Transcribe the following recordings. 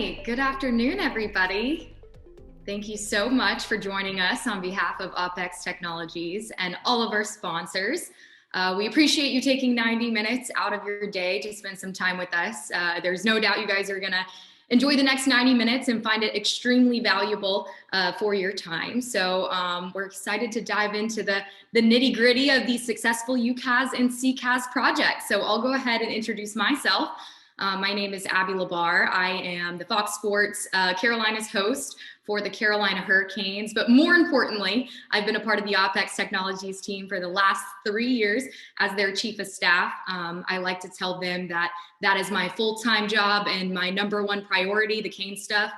right, good afternoon, everybody. Thank you so much for joining us on behalf of Opex Technologies and all of our sponsors. We appreciate you taking 90 minutes out of your day to spend some time with us. There's no doubt you guys are gonna enjoy the next 90 minutes and find it extremely valuable for your time. So we're excited to dive into the nitty gritty of these successful UcaaS and CCaaS projects. So I'll go ahead and introduce myself. My name is Abby Labar. I am the Fox Sports Carolinas host for the Carolina Hurricanes. But more importantly, I've been a part of the Opex Technologies team for the last 3 years as their chief of staff. I like to tell them that that is my full-time job and my number one priority, the Cane stuff.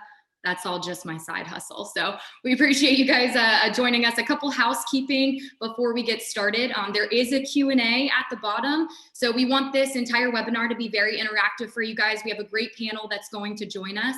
That's all just my side hustle. So we appreciate you guys joining us. A couple housekeeping before we get started. There is a Q&A at the bottom. So we want this entire webinar to be very interactive for you guys. We have a great panel that's going to join us.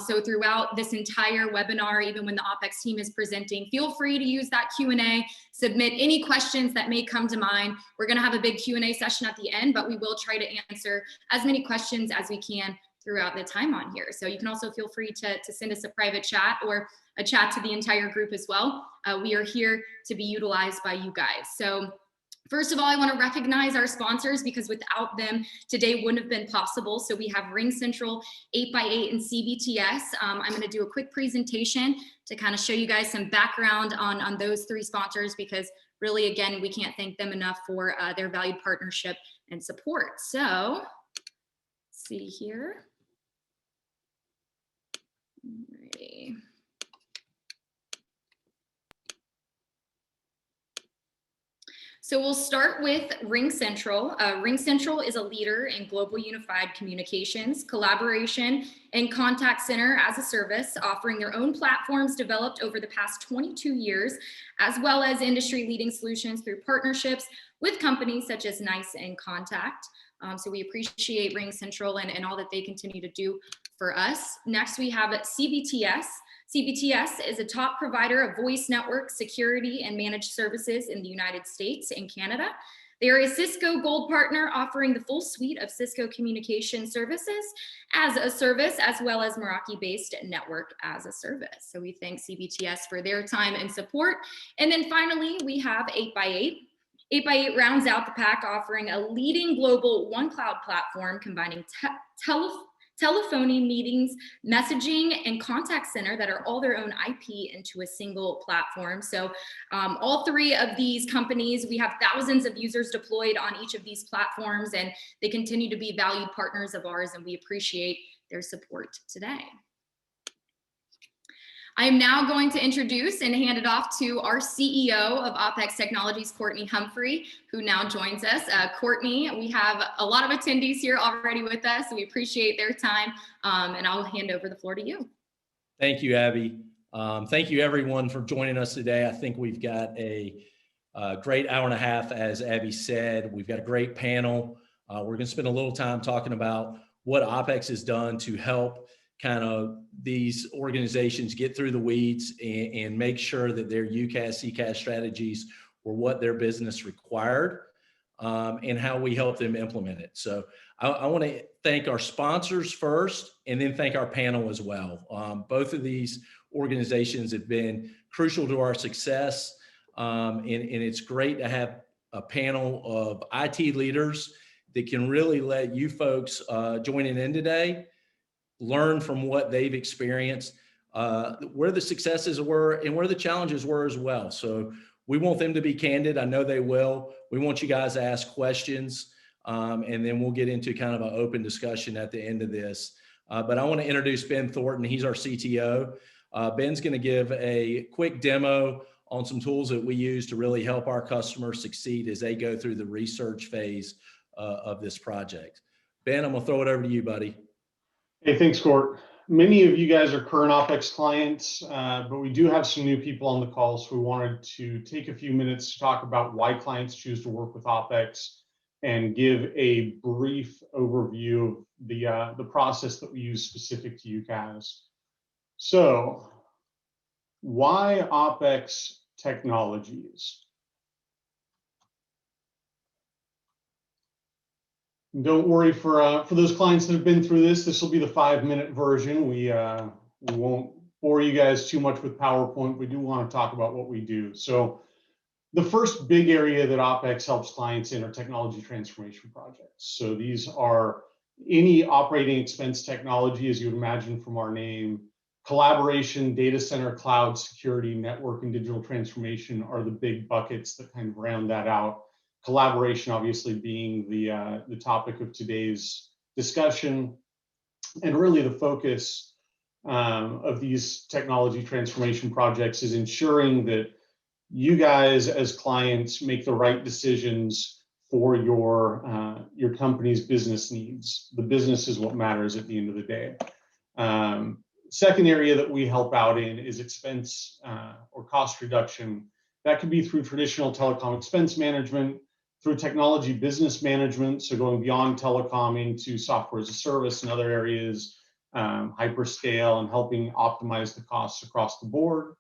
So throughout this entire webinar, even when the Opex team is presenting, feel free to use that Q&A, submit any questions that may come to mind. We're gonna have a big Q&A session at the end, but we will try to answer as many questions as we can throughout the time on here. So you can also feel free to send us a private chat or a chat to the entire group as well. We are here to be utilized by you guys. So first of all, I want to recognize our sponsors because without them, today wouldn't have been possible. So we have RingCentral, 8x8, and CBTS. I'm going to do a quick presentation to kind of show you guys some background on those three sponsors because really, again, we can't thank them enough for their valued partnership and support. So let's see here. Alrighty. So we'll start with RingCentral. RingCentral is a leader in global unified communications, collaboration, and contact center as a service, offering their own platforms developed over the past 22 years, as well as industry-leading solutions through partnerships with companies such as NICE and Contact. So we appreciate RingCentral and all that they continue to do for us. Next, we have CBTS. CBTS is a top provider of voice network security and managed services in the United States and Canada. They are a Cisco Gold partner offering the full suite of Cisco communication services as a service, as well as Meraki-based network as a service. So we thank CBTS for their time and support. And then finally, we have 8x8. 8x8 rounds out the pack, offering a leading global one cloud platform combining telephony, meetings, messaging, and contact center that are all their own IP into a single platform. So all three of these companies, we have thousands of users deployed on each of these platforms, and they continue to be valued partners of ours, and we appreciate their support today. I am now going to introduce and hand it off to our CEO of Opex Technologies, Courtney Humphrey, who now joins us. Courtney, we have a lot of attendees here already with us. So we appreciate their time, and I'll hand over the floor to you. Thank you, Abby. Thank you, everyone, for joining us today. I think we've got a great hour and a half, as Abby said. We've got a great panel. We're going to spend a little time talking about what Opex has done to help kind of these organizations get through the weeds and make sure that their UcaaS, CCaaS strategies were what their business required, and how we help them implement it. So I want to thank our sponsors first, and then thank our panel as well. Both of these organizations have been crucial to our success, and it's great to have a panel of IT leaders that can really let you folks joining in today learn from what they've experienced, where the successes were and where the challenges were as well. So we want them to be candid. I know they will. We want you guys to ask questions, and then we'll get into kind of an open discussion at the end of this. But I want to introduce Ben Thornton. He's our CTO. Ben's going to give a quick demo on some tools that we use to really help our customers succeed as they go through the research phase of this project. Ben, I'm going to throw it over to you, buddy. Hey, thanks, Court. Many of you guys are current Opex clients, but we do have some new people on the call, so we wanted to take a few minutes to talk about why clients choose to work with Opex and give a brief overview of the process that we use specific to UcaaS. So, why Opex Technologies? Don't worry for those clients that have been through this. This will be the 5-minute version. We won't bore you guys too much with PowerPoint. We do want to talk about what we do. So the first big area that Opex helps clients in are technology transformation projects. So these are any operating expense technology, as you would imagine from our name. Collaboration, data center, cloud, security, network, and digital transformation are the big buckets that kind of round that out. Collaboration, obviously, being the topic of today's discussion, and really the focus of these technology transformation projects is ensuring that you guys as clients make the right decisions for your company's business needs. The business is what matters at the end of the day. Second area that we help out in is expense or cost reduction. That could be through traditional telecom expense management, through technology business management, so going beyond telecom into software as a service and other areas, hyperscale, and helping optimize the costs across the board,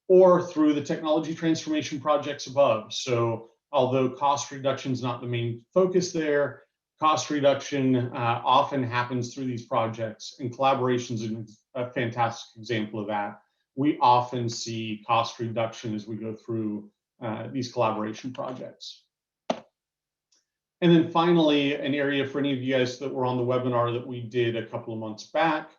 or through the technology transformation projects above. So although cost reduction is not the main focus there, cost reduction often happens through these projects, and collaboration is a fantastic example of that. We often see cost reduction as we go through these collaboration projects. And then finally, an area for any of you guys that were on the webinar that we did a couple of months back,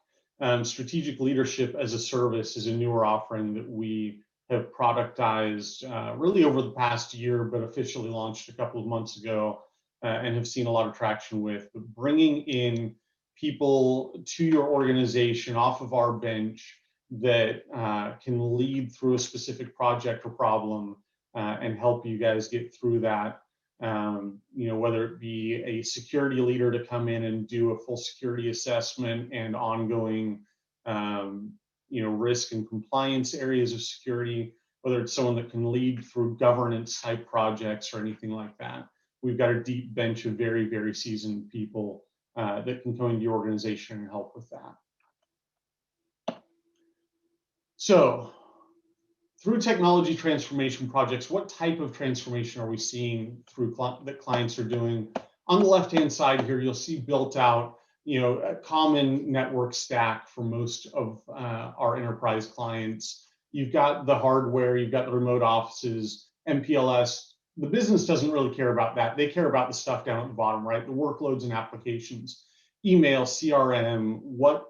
strategic leadership as a service is a newer offering that we have productized really over the past year, but officially launched a couple of months ago and have seen a lot of traction with. But bringing in people to your organization off of our bench that can lead through a specific project or problem and help you guys get through that. Whether it be a security leader to come in and do a full security assessment and ongoing, risk and compliance areas of security, whether it's someone that can lead through governance type projects or anything like that. We've got a deep bench of very, very seasoned people that can come into your organization and help with that. So, through technology transformation projects, what type of transformation are we seeing through that clients are doing? On the left-hand side here, you'll see built out, a common network stack for most of our enterprise clients. You've got the hardware, you've got the remote offices, MPLS. The business doesn't really care about that. They care about the stuff down at the bottom, right? The workloads and applications, email, CRM,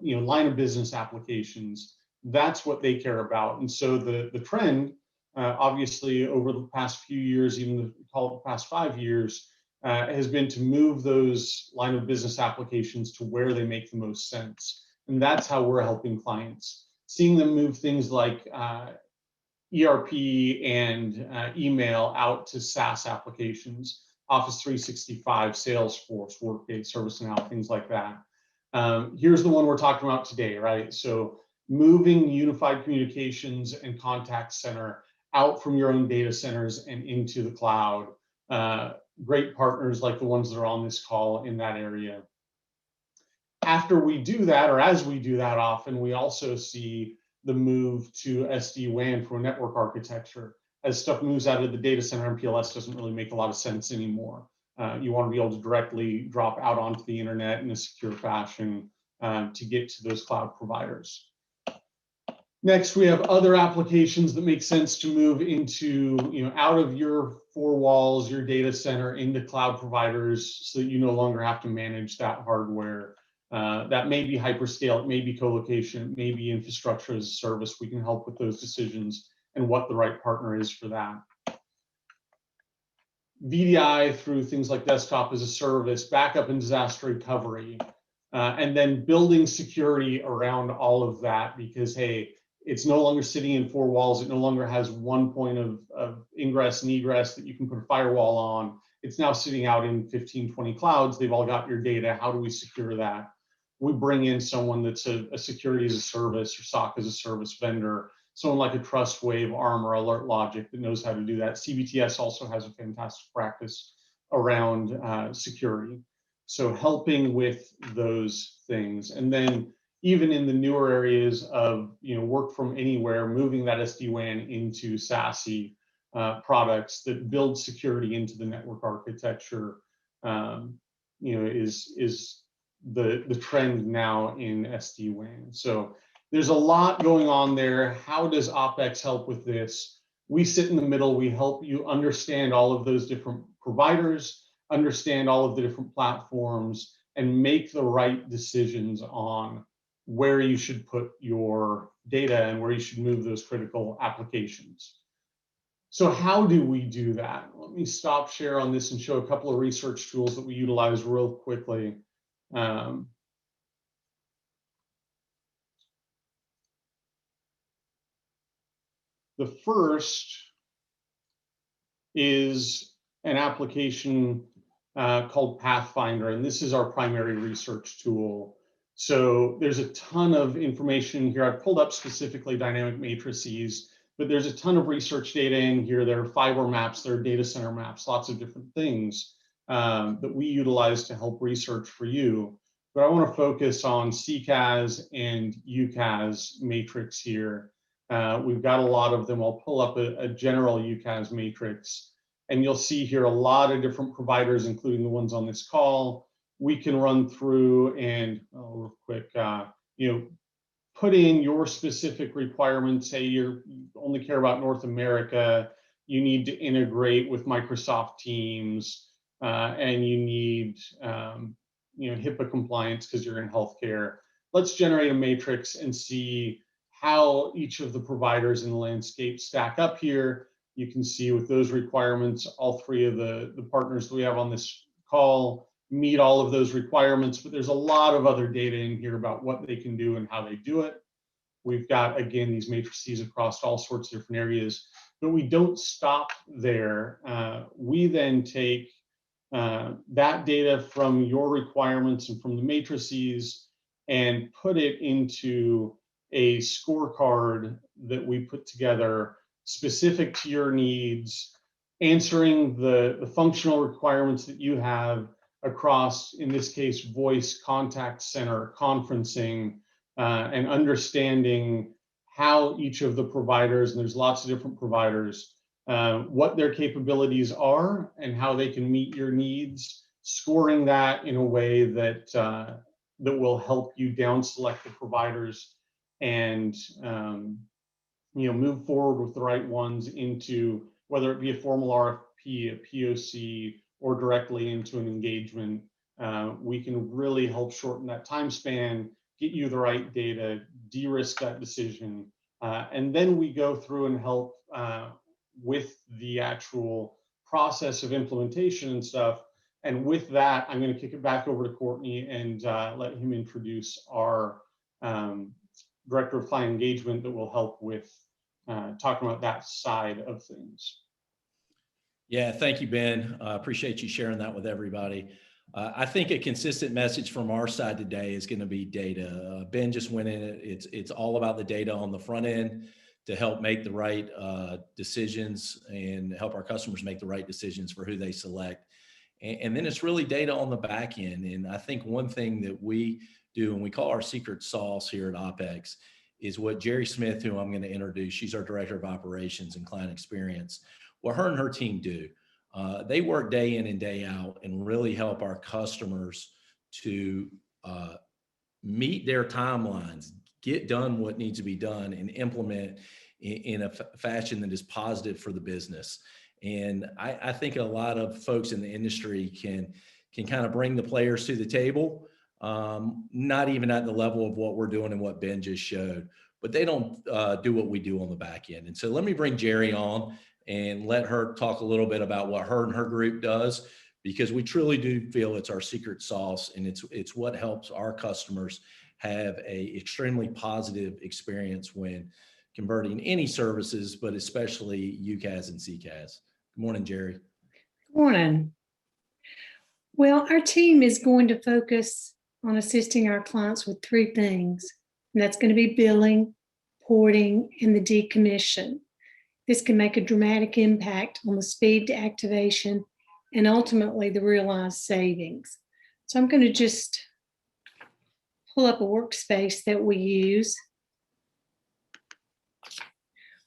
line of business applications. That's what they care about. And so the trend, obviously, over the past few years, even call it the past 5 years, has been to move those line of business applications to where they make the most sense. And that's how we're helping clients, seeing them move things like ERP and email out to SaaS applications, Office 365, Salesforce, Workday, ServiceNow, things like that. Here's the one we're talking about today, right? So moving unified communications and contact center out from your own data centers and into the cloud. Great partners like the ones that are on this call in that area. After we do that, or as we do that often, we also see the move to SD-WAN for network architecture. As stuff moves out of the data center, MPLS doesn't really make a lot of sense anymore. You want to be able to directly drop out onto the internet in a secure fashion to get to those cloud providers. Next, we have other applications that make sense to move into, out of your 4 walls, your data center, into cloud providers so that you no longer have to manage that hardware. That may be hyperscale, it may be co-location, it may be infrastructure as a service. We can help with those decisions and what the right partner is for that. VDI through things like desktop as a service, backup and disaster recovery, and then building security around all of that because, hey, it's no longer sitting in 4 walls. It no longer has one point of ingress and egress that you can put a firewall on. It's now sitting out in 15, 20 clouds. They've all got your data. How do we secure that? We bring in someone that's a security as a service or SOC as a service vendor, someone like a TrustWave, ARM, or Alert Logic that knows how to do that. CVTS also has a fantastic practice around security. So helping with those things. And then even in the newer areas of work from anywhere, moving that SD-WAN into SASE products that build security into the network architecture. is the trend now in SD-WAN. So there's a lot going on there. How does Opex help with this? We sit in the middle. We help you understand all of those different providers, understand all of the different platforms, and make the right decisions on where you should put your data and where you should move those critical applications. So how do we do that? Let me stop share on this and show a couple of research tools that we utilize real quickly. The first is an application called Pathfinder, and this is our primary research tool. So there's a ton of information here. I've pulled up specifically dynamic matrices, but there's a ton of research data in here. There are fiber maps, there are data center maps, lots of different things that we utilize to help research for you. But I want to focus on CCaaS and UcaaS matrix here. We've got a lot of them. I'll pull up a general UcaaS matrix, and you'll see here a lot of different providers, including the ones on this call. We can run through and real quick, put in your specific requirements. Say you only care about North America, you need to integrate with Microsoft Teams, and you need HIPAA compliance because you're in healthcare. Let's generate a matrix and see how each of the providers in the landscape stack up here. You can see with those requirements, all three of the partners that we have on this call meet all of those requirements, but there's a lot of other data in here about what they can do and how they do it. We've got, again, these matrices across all sorts of different areas, but we don't stop there. We then take that data from your requirements and from the matrices and put it into a scorecard that we put together specific to your needs, answering the functional requirements that you have across, in this case, voice, contact center, conferencing, and understanding how each of the providers, and there's lots of different providers, what their capabilities are and how they can meet your needs, scoring that in a way that that will help you down select the providers and move forward with the right ones into whether it be a formal RFP, a POC, or directly into an engagement. We can really help shorten that time span, get you the right data, de-risk that decision, and then we go through and help with the actual process of implementation and stuff. And with that, I'm going to kick it back over to Courtney and let him introduce our Director of Client Engagement that will help with talking about that side of things. Yeah, thank you, Ben. Appreciate you sharing that with everybody. I think a consistent message from our side today is going to be data. Ben just went in it. It's all about the data on the front end to help make the right decisions and help our customers make the right decisions for who they select. And then it's really data on the back end. And I think one thing that we do, and we call our secret sauce here at Opex, is what Jerry Smith, who I'm going to introduce, she's our Director of Operations and Client Experience, what her and her team do. They work day in and day out and really help our customers to meet their timelines, get done what needs to be done, and implement in a fashion that is positive for the business. And I think a lot of folks in the industry can kind of bring the players to the table, not even at the level of what we're doing and what Ben just showed, but they don't do what we do on the back end. And so let me bring Jerry on and let her talk a little bit about what her and her group does, because we truly do feel it's our secret sauce, and it's what helps our customers have a extremely positive experience when converting any services, but especially UcaaS and CCaaS. Good morning, Jerry. Good morning. Well, our team is going to focus on assisting our clients with three things, and that's going to be billing, porting, and the decommission. This can make a dramatic impact on the speed to activation and ultimately the realized savings. So I'm going to just pull up a workspace that we use.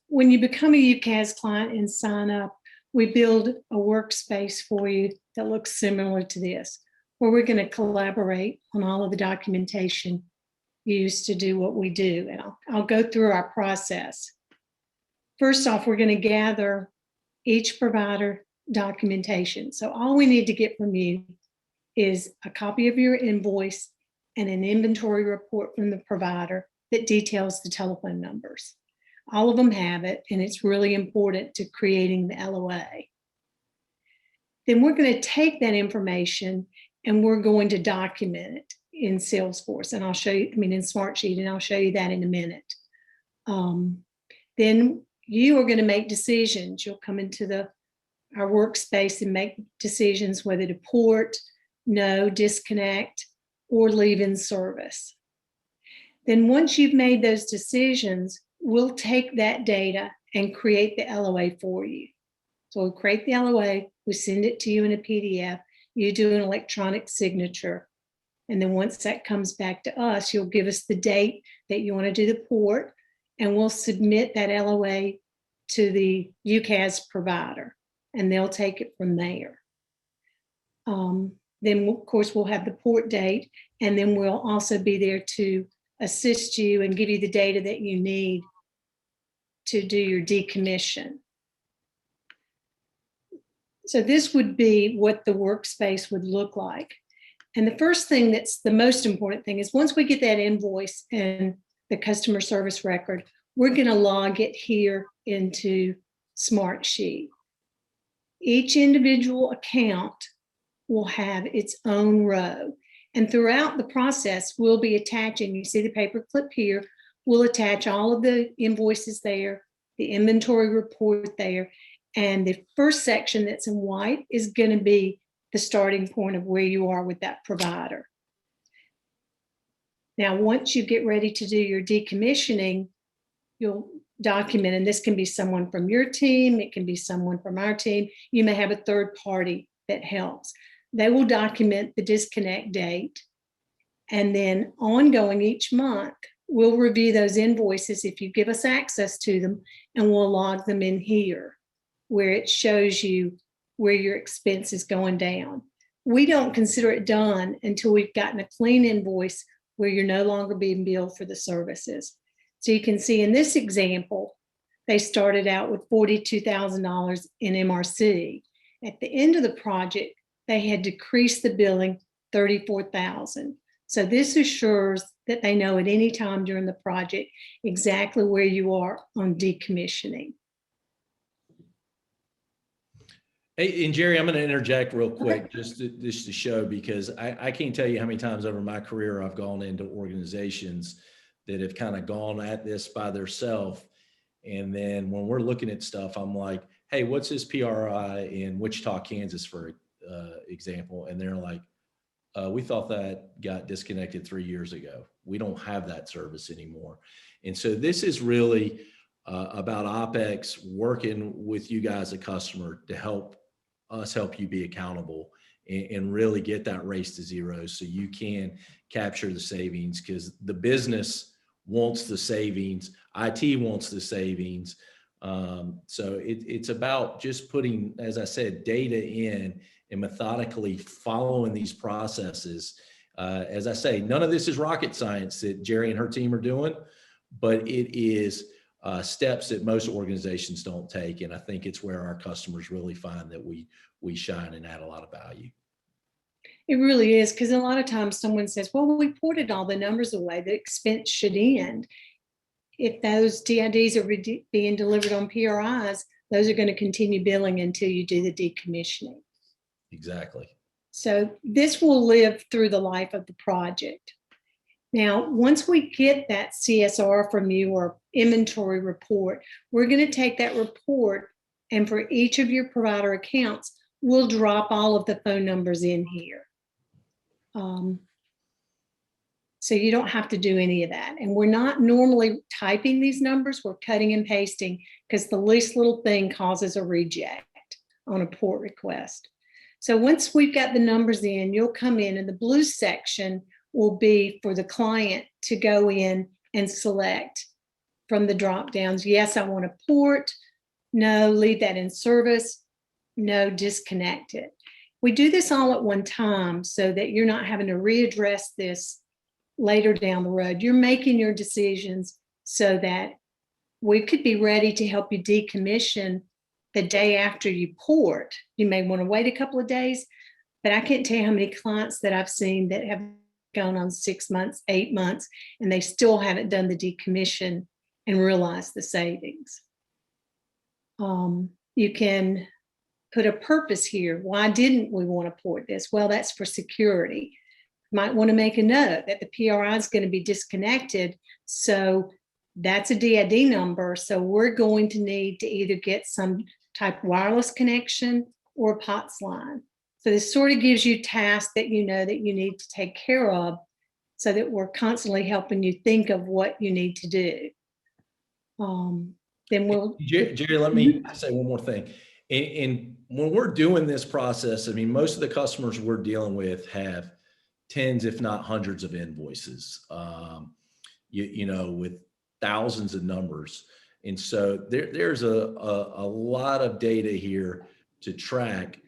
When you become a UcaaS client and sign up, we build a workspace for you that looks similar to this, where we're going to collaborate on all of the documentation used to do what we do. And I'll go through our process. First off, we're going to gather each provider documentation. So all we need to get from you is a copy of your invoice and an inventory report from the provider that details the telephone numbers. All of them have it, and it's really important to creating the LOA. Then we're going to take that information and we're going to document it in Salesforce. And I'll show you, in Smartsheet, and I'll show you that in a minute. Then you are going to make decisions. You'll come into our workspace and make decisions whether to port, no, disconnect, or leave in service. Then once you've made those decisions, we'll take that data and create the LOA for you. So we'll create the LOA, we send it to you in a PDF, you do an electronic signature. And then once that comes back to us, you'll give us the date that you want to do the port, and we'll submit that LOA to the UcaaS provider, and they'll take it from there. Then, of course, we'll have the port date, and then we'll also be there to assist you and give you the data that you need to do your decommission. So this would be what the workspace would look like. And the first thing that's the most important thing is once we get that invoice and the customer service record, we're going to log it here into Smartsheet. Each individual account will have its own row. And throughout the process, we'll be attaching, you see the paper clip here, we'll attach all of the invoices there, the inventory report there, and the first section that's in white is going to be the starting point of where you are with that provider. Now, once you get ready to do your decommissioning, you'll document, and this can be someone from your team, it can be someone from our team. You may have a third party that helps. They will document the disconnect date, and then ongoing each month, we'll review those invoices if you give us access to them, and we'll log them in here where it shows you where your expense is going down. We don't consider it done until we've gotten a clean invoice where you're no longer being billed for the services. So you can see in this example, they started out with $42,000 in MRC. At the end of the project, they had decreased the billing $34,000. So this assures that they know at any time during the project exactly where you are on decommissioning. Hey, and Jerry, I'm going to interject real quick just to show, because I can't tell you how many times over my career I've gone into organizations that have kind of gone at this by themselves. And then when we're looking at stuff, I'm like, hey, what's this PRI in Wichita, Kansas, for example? And they're like, we thought that got disconnected 3 years ago. We don't have that service anymore. And so this is really about Opex working with you guys, a customer, to help us help you be accountable and really get that race to zero so you can capture the savings, because the business wants the savings, IT wants the savings. So it's about just putting, as I said, data in and methodically following these processes. As I say, none of this is rocket science that Jerry and her team are doing, but it is steps that most organizations don't take. And I think it's where our customers really find that we shine and add a lot of value. It really is, because a lot of times someone says, well, we ported all the numbers away, the expense should end. If those DIDs are being delivered on PRIs, those are going to continue billing until you do the decommissioning. Exactly. So this will live through the life of the project. Now, once we get that CSR from you or inventory report, we're going to take that report, and for each of your provider accounts, we'll drop all of the phone numbers in here. So you don't have to do any of that. And we're not normally typing these numbers, we're cutting and pasting, because the least little thing causes a reject on a port request. So once we've got the numbers in, you'll come in, and the blue section will be for the client to go in and select from the drop downs. Yes, I want to port. No, leave that in service. No, disconnect it. We do this all at one time so that you're not having to readdress this later down the road. You're making your decisions so that we could be ready to help you decommission the day after you port. You may want to wait a couple of days, but I can't tell you how many clients that I've seen that have gone on 6 months, 8 months, and they still haven't done the decommission and realized the savings. You can put a purpose here. Why didn't we want to port this? Well, that's for security. Might want to make a note that the PRI is going to be disconnected. So that's a DID number. So we're going to need to either get some type of wireless connection or a POTS line. So this sort of gives you tasks that you know that you need to take care of so that we're constantly helping you think of what you need to do. Then we'll... Jerry, let me say one more thing. And when we're doing this process, I mean, most of the customers we're dealing with have tens, if not hundreds of invoices, you know, with thousands of numbers. And so there's a lot of data here to track.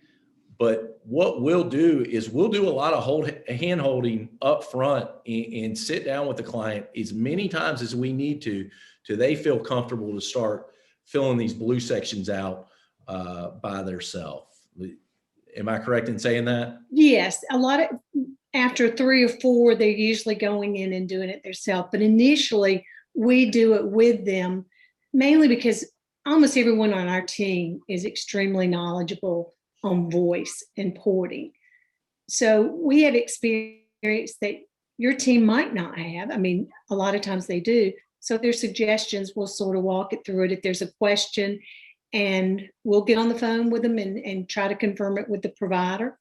But what we'll do is we'll do a lot of hand holding up front and sit down with the client as many times as we need to till they feel comfortable to start filling these blue sections out by themselves. Am I correct in saying that? Yes, a lot of, after 3 or 4, they're usually going in and doing it themselves. But initially, we do it with them, mainly because almost everyone on our team is extremely knowledgeable on voice and porting. So we have experience that your team might not have. I mean, a lot of times they do. So if there's suggestions, we'll sort of walk it through it. If there's a question, and we'll get on the phone with them and try to confirm it with the provider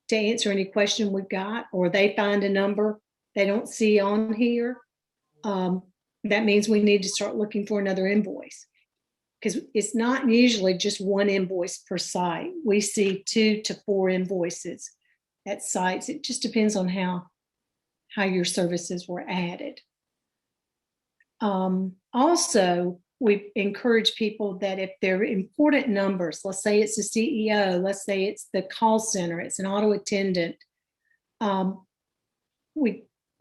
to answer any question we've got, or they find a number they don't see on here. That means we need to start looking for another invoice, because it's not usually just one invoice per site. We see 2 to 4 invoices at sites. It just depends on how your services were added. Also, we encourage people that if they're important numbers, let's say it's a CEO, let's say it's the call center, it's an auto attendant,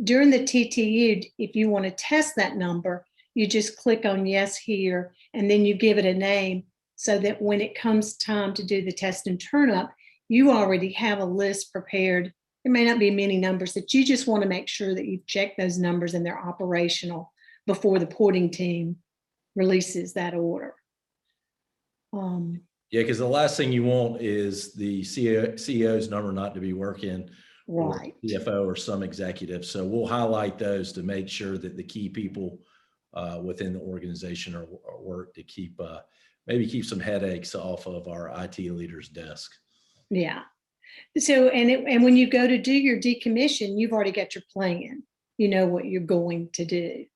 during the TTU, if you want to test that number, you just click on yes here, and then you give it a name so that when it comes time to do the test and turn up, you already have a list prepared. There may not be many numbers that you just want to make sure that you've checked those numbers and they're operational before the porting team releases that order. Yeah, because the last thing you want is the CEO's number not to be working, right, or CFO or some executive. So we'll highlight those to make sure that the key people within the organization are work to keep maybe keep some headaches off of our IT leader's desk. Yeah. So and when you go to do your decommission, you've already got your plan. You know what you're going to do.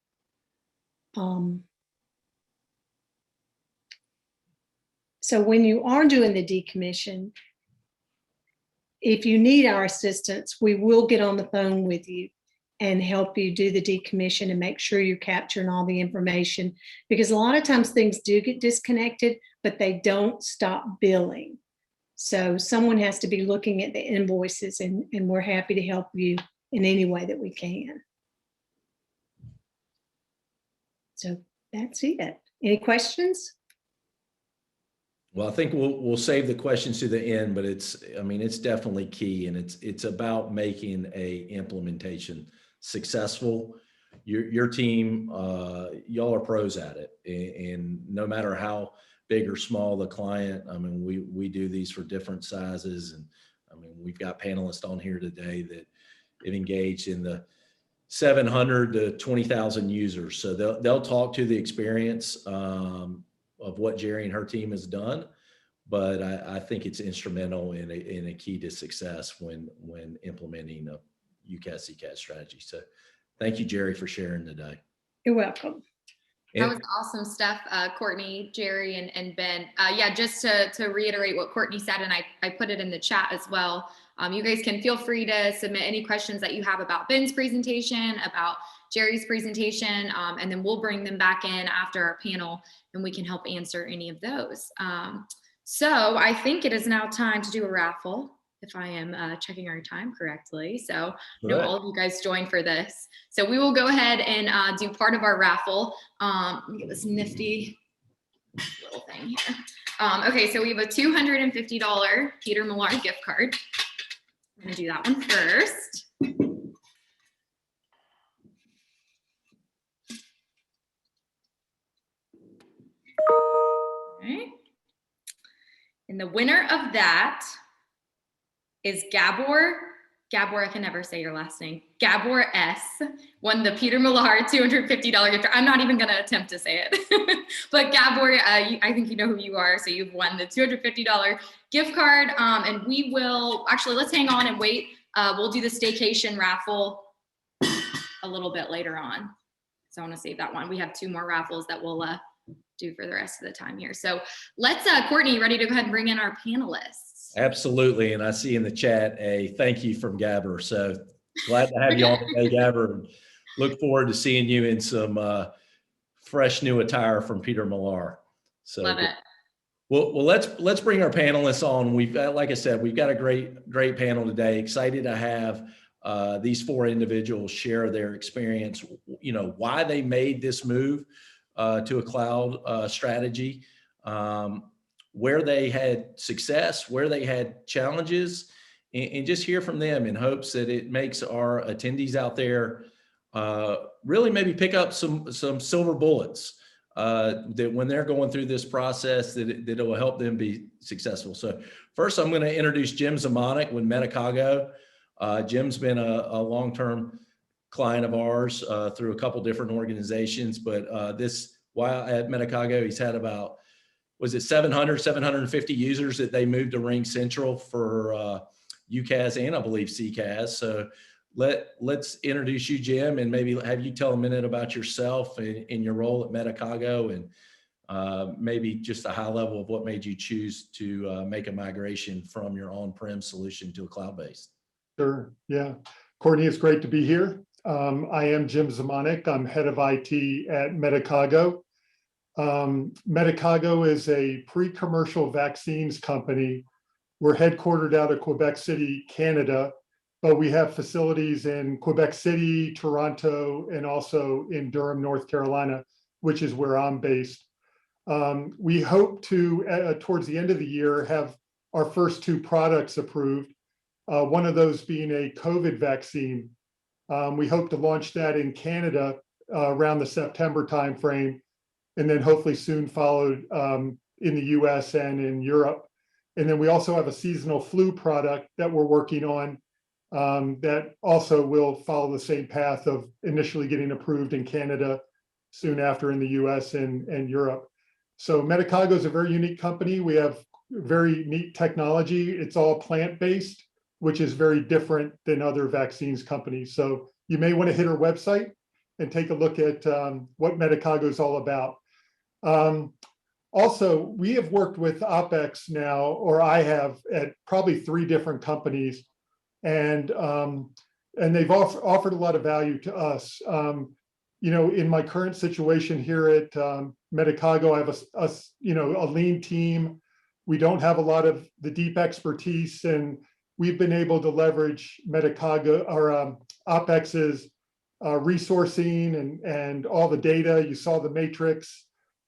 So when you are doing the decommission, if you need our assistance, we will get on the phone with you and help you do the decommission and make sure you're capturing all the information, because a lot of times things do get disconnected, but they don't stop billing. So someone has to be looking at the invoices, and we're happy to help you in any way that we can. So that's it. Any questions? Well, I think we'll save the questions to the end, but it's definitely key, and it's about making a implementation successful. Your team, y'all are pros at it, and no matter how big or small the client, I mean, we do these for different sizes, and I mean, we've got panelists on here today that have engaged in the 700 to 20,000 users. So they'll talk to the experience of what Jerry and her team has done, but I think it's instrumental in a key to success when implementing a UcaaS CCaaS strategy. So thank you, Jerry, for sharing today. You're welcome. That was awesome stuff, Courtney, Jerry, and Ben. Yeah, just to reiterate what Courtney said, and I put it in the chat as well. You guys can feel free to submit any questions that you have about Ben's presentation, about Jerry's presentation, and then we'll bring them back in after our panel, and we can help answer any of those. So I think it is now time to do a raffle. if I am checking our time correctly. So no, Correct. all of you guys joined for this. So we will go ahead and do part of our raffle. Let me get this nifty little thing here. Okay, so we have a $250 Peter Millar gift card. I'm gonna do that one first. Okay. And the winner of that is Gabor, I can never say your last name. Gabor S. won the Peter Millar $250 gift card. I'm not even gonna attempt to say it. But Gabor, I think you know who you are. So you've won the $250 gift card. And we will, actually, let's hang on and wait. We'll do the staycation raffle a little bit later on. So I wanna save that one. We have 2 more raffles that we'll do for the rest of the time here. So let's, Courtney, ready to go ahead and bring in our panelists? Absolutely. And I see in the chat a thank you from Gabber. So glad to have you on today, Gabber. And look forward to seeing you in some fresh new attire from Peter Millar. So love it. Well, let's bring our panelists on. We've got, like I said, we've got a great panel today. Excited to have these 4 individuals share their experience, why they made this move to a cloud strategy, where they had success, where they had challenges, and just hear from them in hopes that it makes our attendees out there really maybe pick up some silver bullets that when they're going through this process, that it will help them be successful. So first, I'm going to introduce Jim Zamanek with Medicago. Jim's been a long-term client of ours through a couple different organizations, but while at Medicago, he's had about, was it 750 users that they moved to Ring Central for UcaaS and I believe CCaaS. So let's introduce you, Jim, and maybe have you tell a minute about yourself and your role at Medicago, and maybe just a high level of what made you choose to make a migration from your on-prem solution to a cloud-based. Sure. Yeah. Courtney, it's great to be here. I am Jim Zamanek. I'm head of IT at Medicago. Medicago is a pre-commercial vaccines company. We're headquartered out of Quebec City, Canada, but we have facilities in Quebec City, Toronto, and also in Durham, North Carolina, which is where I'm based. We hope to, towards the end of the year, have our first 2 products approved, one of those being a COVID vaccine. We hope to launch that in Canada around the September timeframe, and then hopefully soon followed in the US and in Europe. And then we also have a seasonal flu product that we're working on that also will follow the same path of initially getting approved in Canada, soon after in the US and Europe. So Medicago is a very unique company. We have very neat technology. It's all plant-based, which is very different than other vaccines companies. So you may want to hit our website and take a look at what Medicago is all about. Also, we have worked with Opex now, or I have, at probably 3 different companies, and they've offered a lot of value to us. In my current situation here at Medicago, I have a lean team. We don't have a lot of the deep expertise, and we've been able to leverage Medicago or Opex's resourcing and all the data. You saw the matrix.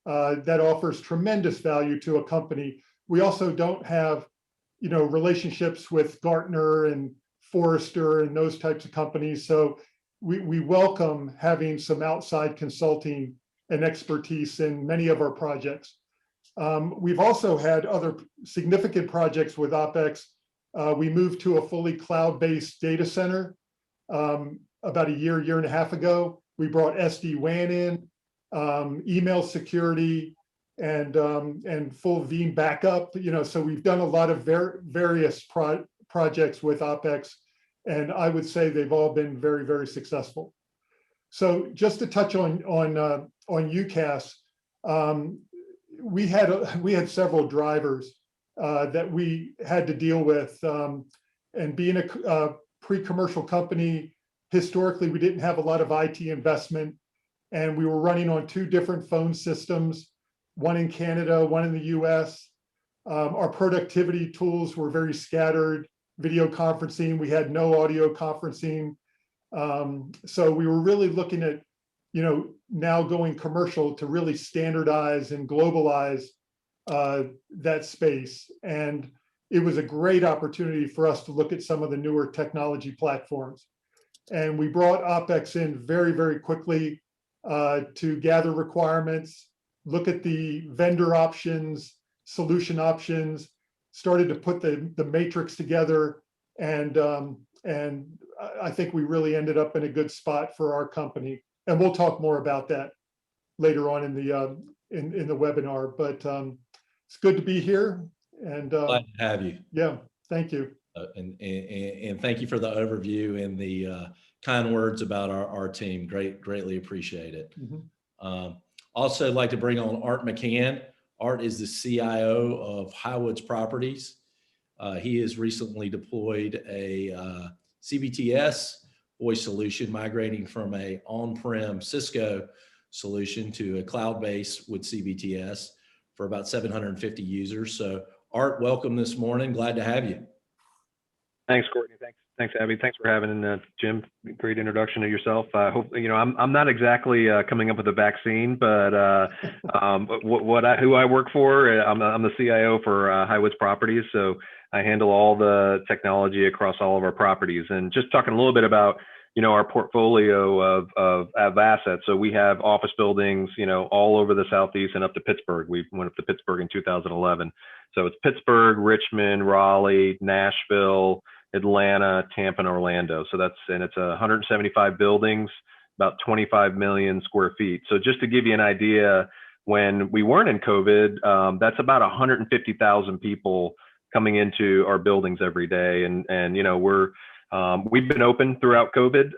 That offers tremendous value to a company. We also don't have, relationships with Gartner and Forrester and those types of companies. So we welcome having some outside consulting and expertise in many of our projects. We've also had other significant projects with Opex. We moved to a fully cloud-based data center about a year and a half ago. We brought SD-WAN in, email security, and full Veeam backup. So we've done a lot of various projects with Opex, and I would say they've all been very, very successful. So just to touch on UcaaS, we had several drivers that we had to deal with, and being a pre-commercial company, historically we didn't have a lot of IT investment, and we were running on 2 different phone systems, one in Canada, one in the US. Our productivity tools were very scattered. video conferencing. We had no audio conferencing. So we were really looking at, now going commercial to really standardize and globalize that space. And it was a great opportunity for us to look at some of the newer technology platforms. And we brought Opex in very, very quickly to gather requirements, look at the vendor options, solution options, started to put the matrix together. And I think we really ended up in a good spot for our company. And we'll talk more about that later on in the webinar. But it's good to be here. And Glad to have you. yeah, thank you. And thank you for the overview and the kind words about our team. Greatly appreciate it. Also like to bring on Art McCann. Art is the CIO of Highwoods Properties. He has recently deployed a CBTS voice solution, migrating from a on-prem Cisco solution to a cloud-based with CBTS for about 750 users. So Art, welcome this morning. Glad to have you. Thanks, Courtney. Thanks, Abby. Thanks for having Jim. Great introduction to yourself. I hope I'm not exactly coming up with a vaccine, but who I work for, I'm the CIO for Highwoods Properties, so I handle all the technology across all of our properties. And just talking a little bit about our portfolio of assets. So we have office buildings, all over the Southeast and up to Pittsburgh. We went up to Pittsburgh in 2011. So it's Pittsburgh, Richmond, Raleigh, Nashville, Atlanta, Tampa, and Orlando. So it's 175 buildings, about 25 million square feet. So just to give you an idea, when we weren't in COVID, that's about 150,000 people coming into our buildings every day. And we've been open throughout COVID.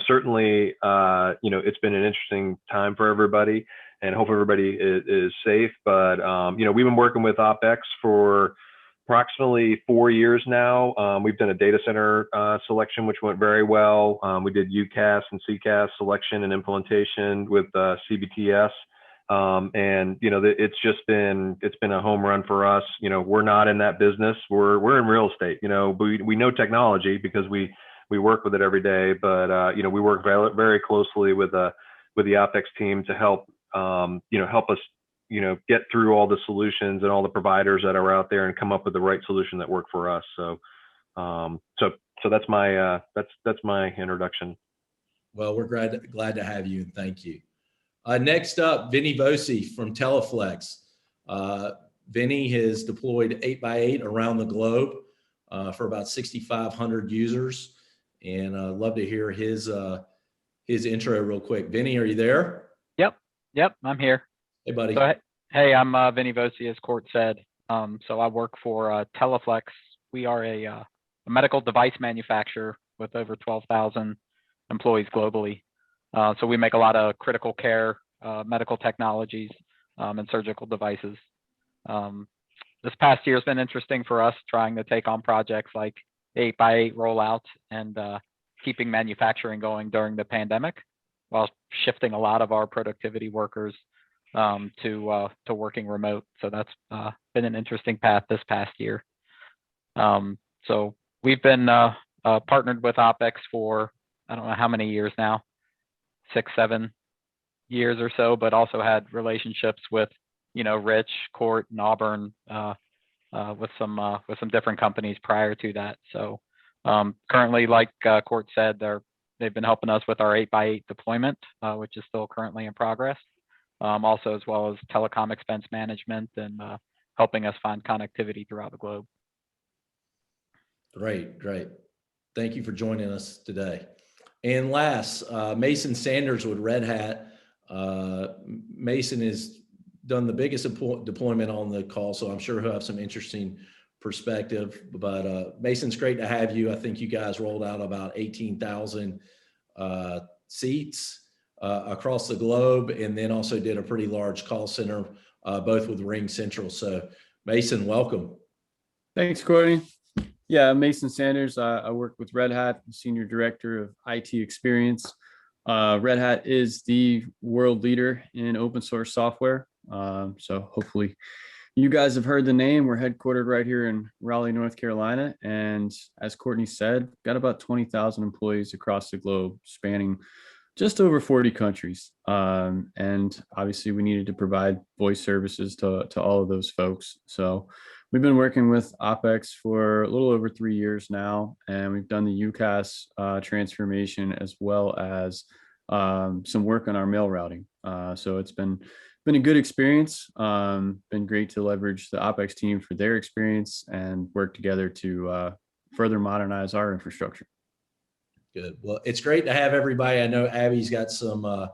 Certainly, it's been an interesting time for everybody, and hope everybody is safe. But, we've been working with Opex for approximately 4 years now. We've done a data center selection, which went very well. We did UcaaS and CCaaS selection and implementation with CBTS. It's been a home run for us. We're not in that business. We're in real estate. We know technology because we work with it every day. But we work very, very closely with the Opex team to help us get through all the solutions and all the providers that are out there and come up with the right solution that work for us. So that's my introduction. Well, we're glad to have you, and thank you. Next up, Vinny Voci from Teleflex. Vinny has deployed 8x8 around the globe for about 6,500 users, and I'd love to hear his intro real quick. Vinny, are you there? Yep, I'm here. Hey, buddy. So, hey, I'm Vinny Voci, as Court said. So I work for Teleflex. We are a medical device manufacturer with over 12,000 employees globally. So we make a lot of critical care, medical technologies, and surgical devices. This past year has been interesting for us, trying to take on projects like 8x8 rollout and keeping manufacturing going during the pandemic, while shifting a lot of our productivity workers to working remote. So that's been an interesting path this past year. So we've been partnered with Opex for, I don't know how many years now, 6-7 years or so, but also had relationships with Rich, Court, and Auburn with some different companies prior to that. So currently, like Court said, they've been helping us with our 8x8 deployment, which is still currently in progress. Also, as well as telecom expense management and helping us find connectivity throughout the globe. Great. Thank you for joining us today. And last, Mason Sanders with Red Hat. Mason has done the biggest deployment on the call, so I'm sure he'll have some interesting perspective. But Mason, it's great to have you. I think you guys rolled out about 18,000 seats across the globe, and then also did a pretty large call center, both with Ring Central. So Mason, welcome. Thanks, Courtney. Yeah, I'm Mason Sanders. I work with Red Hat, Senior Director of IT Experience. Red Hat is the world leader in open source software. So hopefully You guys have heard the name. We're headquartered right here in Raleigh, North Carolina. And as Courtney said, got about 20,000 employees across the globe, spanning just over 40 countries. And obviously we needed to provide voice services to all of those folks. So we've been working with Opex for a little over 3 years now, and we've done the UcaaS transformation as well as some work on our mail routing. So it's been a good experience. Been great to leverage the Opex team for their experience and work together to further modernize our infrastructure. Good. Well, it's great to have everybody. I know Abby's got some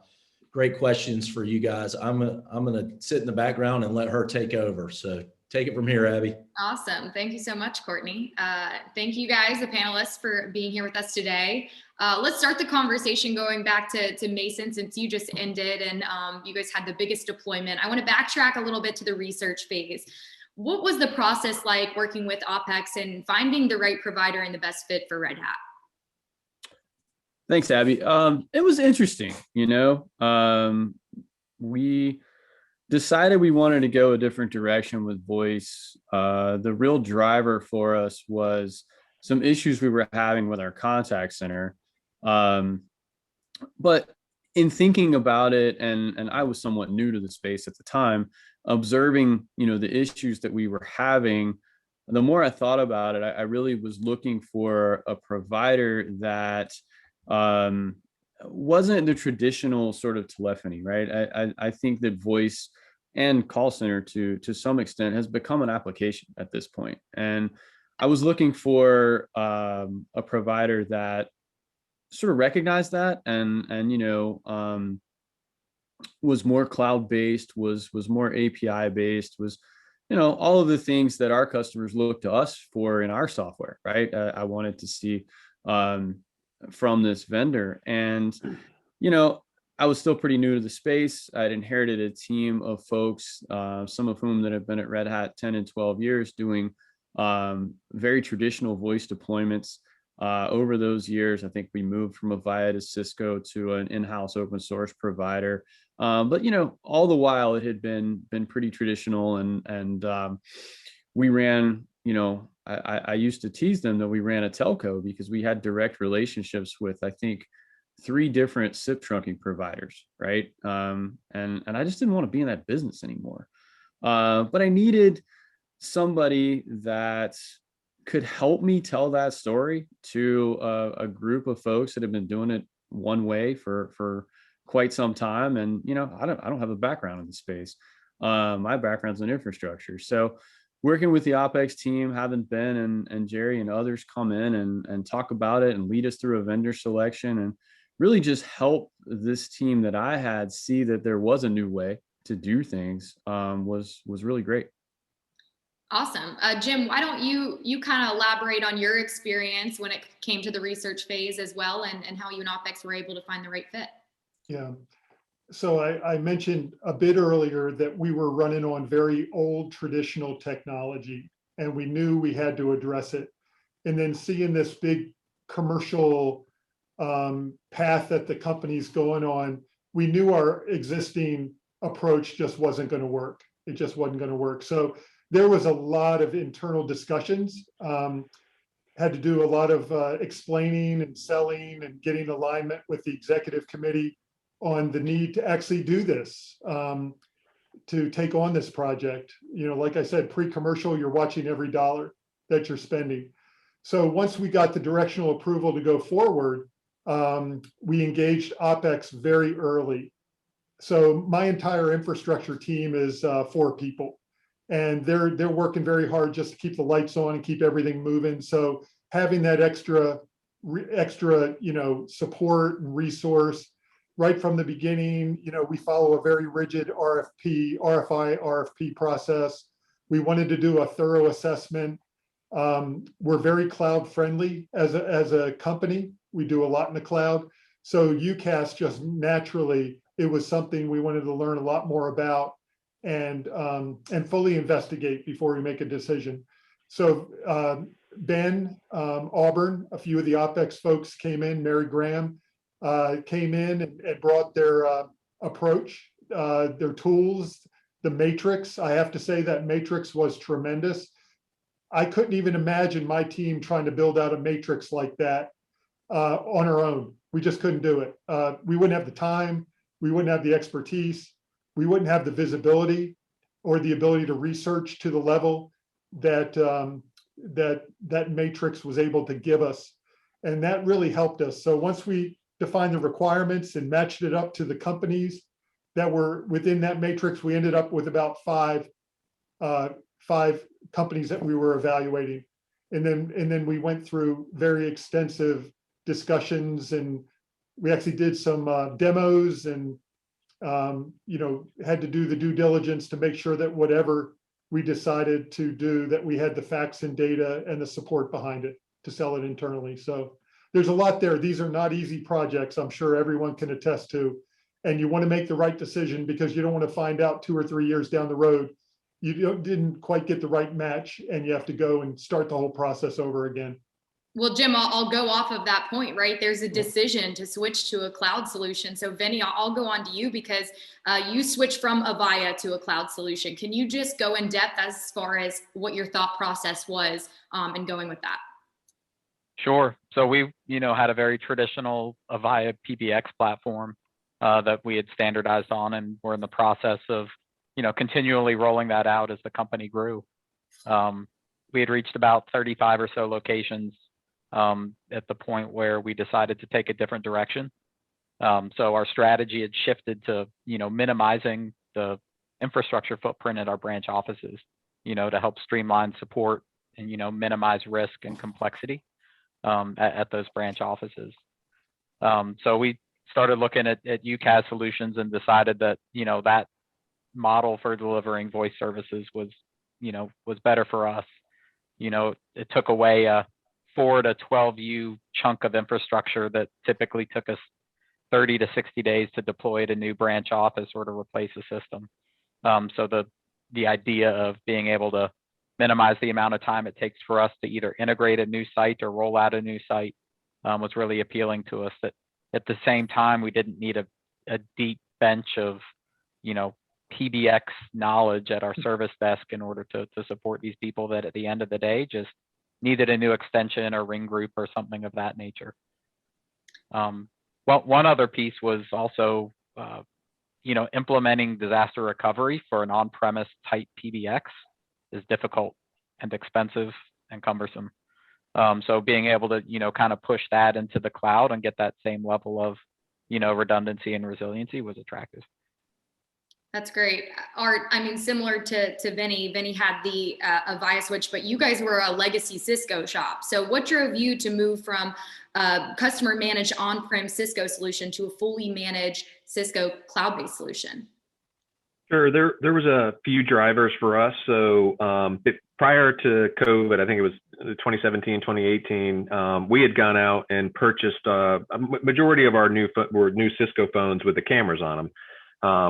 great questions for you guys. I'm gonna sit in the background and let her take over. So take it from here, Abby. Awesome. Thank you so much, Courtney. Thank you guys, the panelists, for being here with us today. Let's start the conversation going back to Mason, since you just ended and you guys had the biggest deployment. I want to backtrack a little bit to the research phase. What was the process like working with Opex and finding the right provider and the best fit for Red Hat? Thanks, Abby. It was interesting, we decided we wanted to go a different direction with voice. The real driver for us was some issues we were having with our contact center. But in thinking about it, and I was somewhat new to the space at the time, observing, the issues that we were having, the more I thought about it, I really was looking for a provider that wasn't the traditional sort of telephony, right? I think that voice and call center to some extent has become an application at this point. And I was looking for a provider that sort of recognized that and was more cloud-based, was more API-based, was all of the things that our customers look to us for in our software, right? I wanted to see from this vendor. And, I was still pretty new to the space. I'd inherited a team of folks, some of whom that have been at Red Hat 10 and 12 years doing very traditional voice deployments. Over those years, I think we moved from Avaya to Cisco to an in-house open source provider. But, all the while it had been pretty traditional, and we ran, I used to tease them that we ran a telco because we had direct relationships with, I think, 3 different SIP trunking providers, right? And I just didn't want to be in that business anymore. But I needed somebody that could help me tell that story to a group of folks that have been doing it one way for quite some time. And I don't have a background in the space. My background's in infrastructure. So working with the Opex team, having Ben and Jerry and others come in and talk about it and lead us through a vendor selection and really just help this team that I had see that there was a new way to do things was really great. Awesome. Jim, why don't you kind of elaborate on your experience when it came to the research phase as well, and how you and Opex were able to find the right fit? Yeah. So I mentioned a bit earlier that we were running on very old traditional technology, and we knew we had to address it. And then seeing this big commercial path that the company's going on, we knew our existing approach just wasn't going to work. It just wasn't going to work. So there was a lot of internal discussions, had to do a lot of explaining and selling and getting alignment with the executive committee on the need to actually do this, to take on this project. Like I said, pre-commercial, you're watching every dollar that you're spending. So once we got the directional approval to go forward, we engaged Opex very early. So my entire infrastructure team is 4 people, and they're working very hard just to keep the lights on and keep everything moving. So having that extra support and resource right from the beginning. We follow a very rigid RFI process. We wanted to do a thorough assessment. We're very cloud friendly as a company. We do a lot in the cloud. So UcaaS just naturally, it was something we wanted to learn a lot more about and fully investigate before we make a decision. So Ben, Auburn, a few of the Opex folks came in, Mary Graham came in and brought their approach, their tools, the matrix. I have to say that matrix was tremendous. I couldn't even imagine my team trying to build out a matrix like that on our own. We just couldn't do it. We wouldn't have the time. We wouldn't have the expertise. We wouldn't have the visibility or the ability to research to the level that that matrix was able to give us. And that really helped us. So once we defined the requirements and matched it up to the companies that were within that matrix, we ended up with about five companies that we were evaluating. And then we went through very extensive discussions, and we actually did some demos, and had to do the due diligence to make sure that whatever we decided to do, that we had the facts and data and the support behind it to sell it internally. So there's a lot there. These are not easy projects, I'm sure everyone can attest to. And you want to make the right decision, because you don't want to find out 2 or 3 years down the road you didn't quite get the right match, and you have to go and start the whole process over again. Well, Jim, I'll go off of that point, right? There's a decision to switch to a cloud solution. So Vinny, I'll go on to you, because you switched from Avaya to a cloud solution. Can you just go in depth as far as what your thought process was in going with that? Sure. So we, had a very traditional Avaya PBX platform that we had standardized on, and we're in the process of, continually rolling that out as the company grew. We had reached about 35 or so locations at the point where we decided to take a different direction. So our strategy had shifted to, minimizing the infrastructure footprint at our branch offices, to help streamline support and, minimize risk and complexity at those branch offices. So we started looking at UcaaS solutions and decided that, that model for delivering voice services was better for us. It took away a 4 to 12U chunk of infrastructure that typically took us 30 to 60 days to deploy at a new branch office or to replace a system. So the idea of being able to minimize the amount of time it takes for us to either integrate a new site or roll out a new site was really appealing to us. That at the same time, we didn't need a deep bench of, PBX knowledge at our service desk in order to support these people that at the end of the day just needed a new extension or ring group or something of that nature. Well, one other piece was also, implementing disaster recovery for an on-premise type PBX is difficult and expensive and cumbersome. So being able to, kind of push that into the cloud and get that same level of, redundancy and resiliency was attractive. That's great. Art, similar to Vinny had the Avaya switch, but you guys were a legacy Cisco shop. So what drove you to move from customer managed on-prem Cisco solution to a fully managed Cisco cloud-based solution? Sure. There was a few drivers for us. So prior to COVID, I think it was 2017, 2018, we had gone out and purchased a majority of our new Cisco phones with the cameras on them.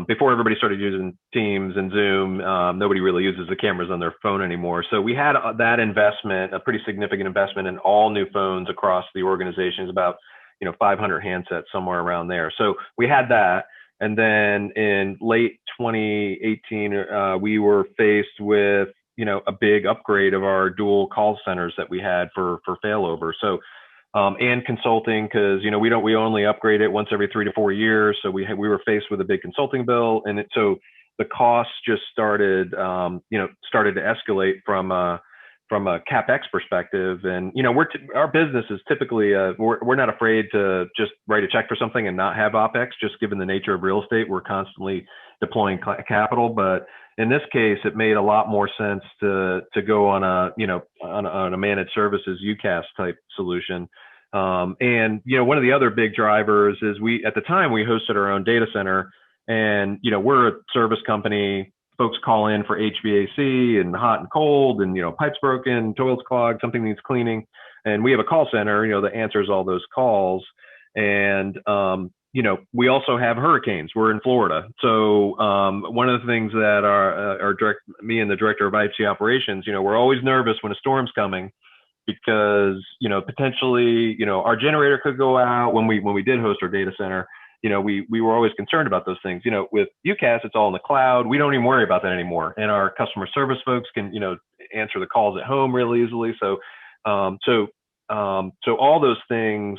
Before everybody started using Teams and Zoom, nobody really uses the cameras on their phone anymore. So we had that investment, a pretty significant investment in all new phones across the organization. It's about 500 handsets, somewhere around there. So we had that. And then in late 2018, we were faced with a big upgrade of our dual call centers that we had for failover. So and consulting, because we only upgrade it once every 3 to 4 years. So we were faced with a big consulting bill, and so the costs just started to escalate from a CapEx perspective. And our business is typically we're not afraid to just write a check for something and not have Opex, just given the nature of real estate. We're constantly deploying capital, but in this case, it made a lot more sense to go on a managed services UcaaS type solution. And one of the other big drivers is at the time we hosted our own data center, and we're a service company. Folks call in for HVAC and hot and cold, and pipes broken, toilets clogged, something needs cleaning, and we have a call center that answers all those calls. And we also have hurricanes. We're in Florida. So one of the things that me and the director of IT operations, we're always nervous when a storm's coming, because potentially our generator could go out when we did host our data center, we were always concerned about those things. With UcaaS, it's all in the cloud. We don't even worry about that anymore. And our customer service folks can, answer the calls at home really easily. So all those things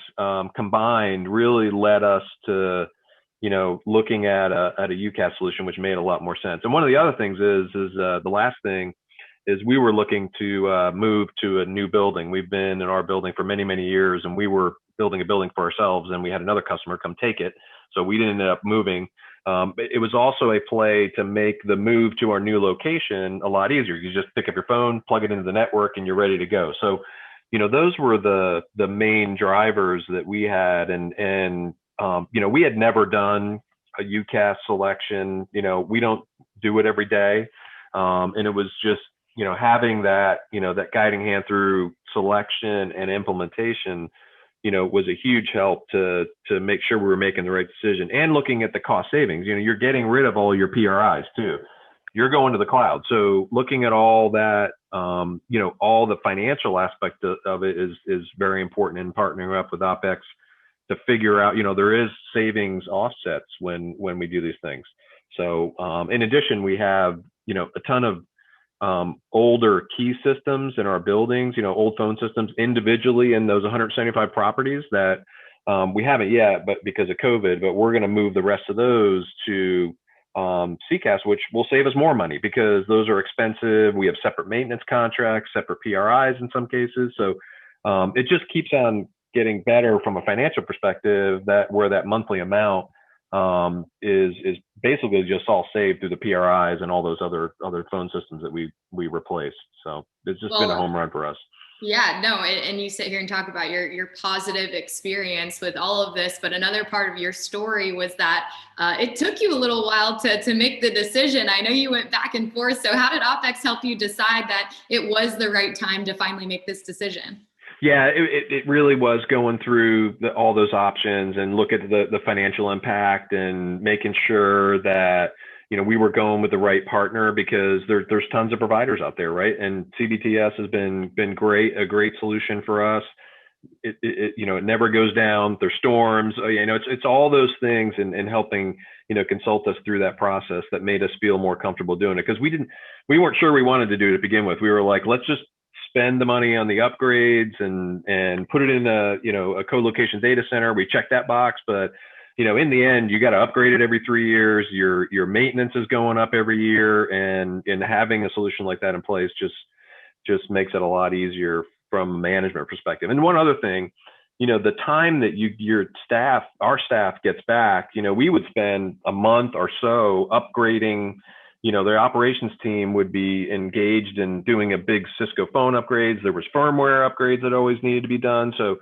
combined really led us to, looking at a UcaaS solution, which made a lot more sense. And one of the other things is the last thing is we were looking to move to a new building. We've been in our building for many, many years, and we were building a building for ourselves, and we had another customer come take it. So we didn't end up moving. It was also a play to make the move to our new location a lot easier. You just pick up your phone, plug it into the network, and you're ready to go. So, those were the main drivers that we had. And we had never done a UcaaS selection. We don't do it every day. And it was just, having that, that guiding hand through selection and implementation, was a huge help to make sure we were making the right decision and looking at the cost savings. You're getting rid of all your PRIs too. You're going to the cloud. So looking at all that, all the financial aspect of it is very important in partnering up with Opex to figure out, there is savings offsets when we do these things. So in addition, we have, a ton of older key systems in our buildings, old phone systems individually in those 175 properties that we haven't yet, but because of COVID, but we're going to move the rest of those to CCaaS, which will save us more money because those are expensive. We have separate maintenance contracts, separate PRIs in some cases. So it just keeps on getting better from a financial perspective, that where that monthly amount is basically just all saved through the PRIs and all those other phone systems that we replaced. So it's just been a home run for us. Yeah, no, and you sit here and talk about your positive experience with all of this, but another part of your story was that it took you a little while to make the decision. I know you went back and forth. So how did Opex help you decide that it was the right time to finally make this decision? Yeah, it really was going through all those options and look at the financial impact and making sure that, we were going with the right partner, because there's tons of providers out there, right? And CBTS has been great, a great solution for us. It never goes down. There's storms, it's all those things and helping, consult us through that process that made us feel more comfortable doing it. Because we weren't sure we wanted to do it to begin with. We were like, let's just spend the money on the upgrades and put it in a co-location data center. We checked that box, but in the end, you got to upgrade it every 3 years. Your maintenance is going up every year, and having a solution like that in place just makes it a lot easier from a management perspective. And one other thing, the time that our staff gets back, we would spend a month or so upgrading. Their operations team would be engaged in doing a big Cisco phone upgrades. There was firmware upgrades that always needed to be done. So,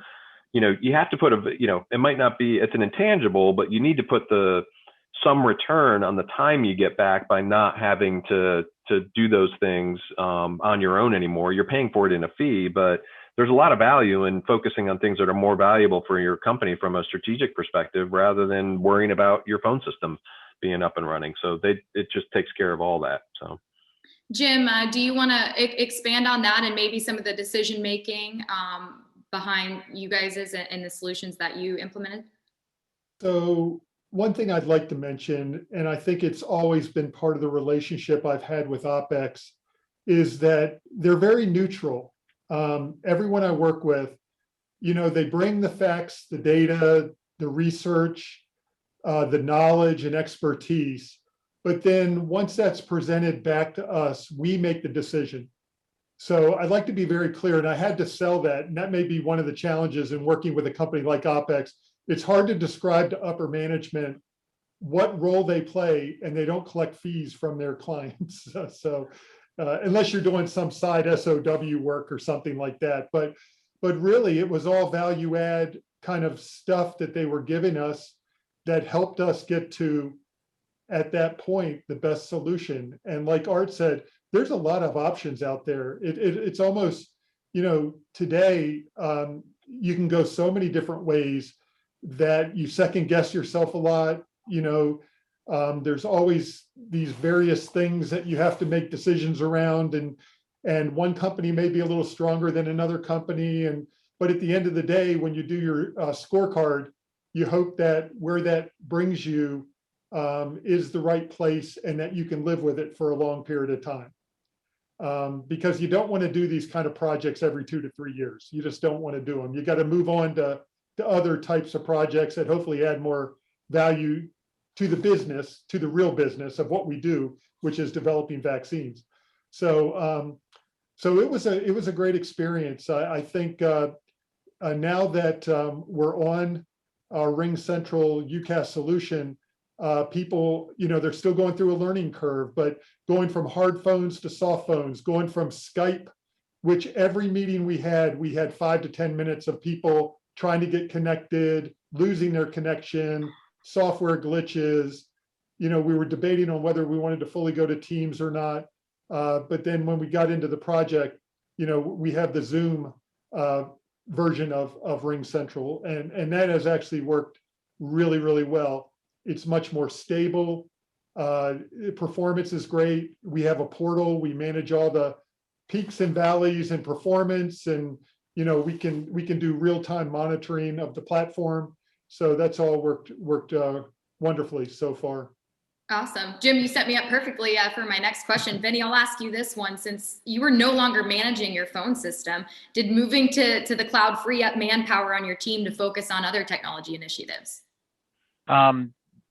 you have to put it might not be, it's an intangible, but you need to put some return on the time you get back by not having to do those things on your own anymore. You're paying for it in a fee, but there's a lot of value in focusing on things that are more valuable for your company from a strategic perspective, rather than worrying about your phone system being up and running. So it just takes care of all that. So, Jim, do you want to expand on that and maybe some of the decision making behind you guys and the solutions that you implemented? So one thing I'd like to mention, and I think it's always been part of the relationship I've had with Opex, is that they're very neutral. Everyone I work with, they bring the facts, the data, the research, the knowledge and expertise. But then once that's presented back to us, we make the decision. So I'd like to be very clear, and I had to sell that, and that may be one of the challenges in working with a company like Opex. It's hard to describe to upper management what role they play, and they don't collect fees from their clients. So unless you're doing some side SOW work or something like that. But really, it was all value add kind of stuff that they were giving us that helped us get to, at that point, the best solution. And like Art said, there's a lot of options out there. It's almost, today you can go so many different ways that you second guess yourself a lot. There's always these various things that you have to make decisions around, and one company may be a little stronger than another company. But at the end of the day, when you do your scorecard, you hope that where that brings you is the right place and that you can live with it for a long period of time. Because you don't want to do these kind of projects every 2 to 3 years. You just don't want to do them. You got to move on to other types of projects that hopefully add more value to the business, to the real business of what we do, which is developing vaccines. So, so it was a great experience. I think now that we're on our Ring Central UcaaS solution, people, they're still going through a learning curve, but going from hard phones to soft phones, going from Skype, which every meeting we had 5 to 10 minutes of people trying to get connected, losing their connection, software glitches. We were debating on whether we wanted to fully go to Teams or not. But then when we got into the project, we have the Zoom version of Ring Central, and that has actually worked really, really well. It's much more stable. Performance is great. We have a portal. We manage all the peaks and valleys in performance, and we can do real-time monitoring of the platform. So that's all worked wonderfully so far. Awesome. Jim, you set me up perfectly for my next question. Vinny, I'll ask you this one. Since you were no longer managing your phone system, did moving to the cloud free up manpower on your team to focus on other technology initiatives?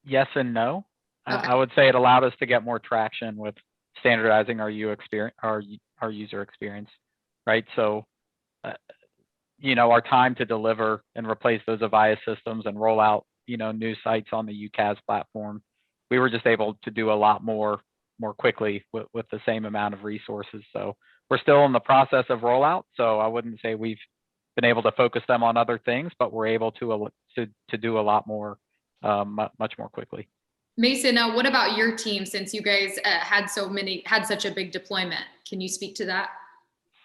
Yes and no. Okay. I would say it allowed us to get more traction with standardizing our user experience, right? So, our time to deliver and replace those Avaya systems and roll out, new sites on the UcaaS platform, we were just able to do a lot more quickly with the same amount of resources. So we're still in the process of rollout. So I wouldn't say we've been able to focus them on other things, but we're able to do a lot more, much more quickly. Mason, what about your team? Since you guys had such a big deployment, can you speak to that?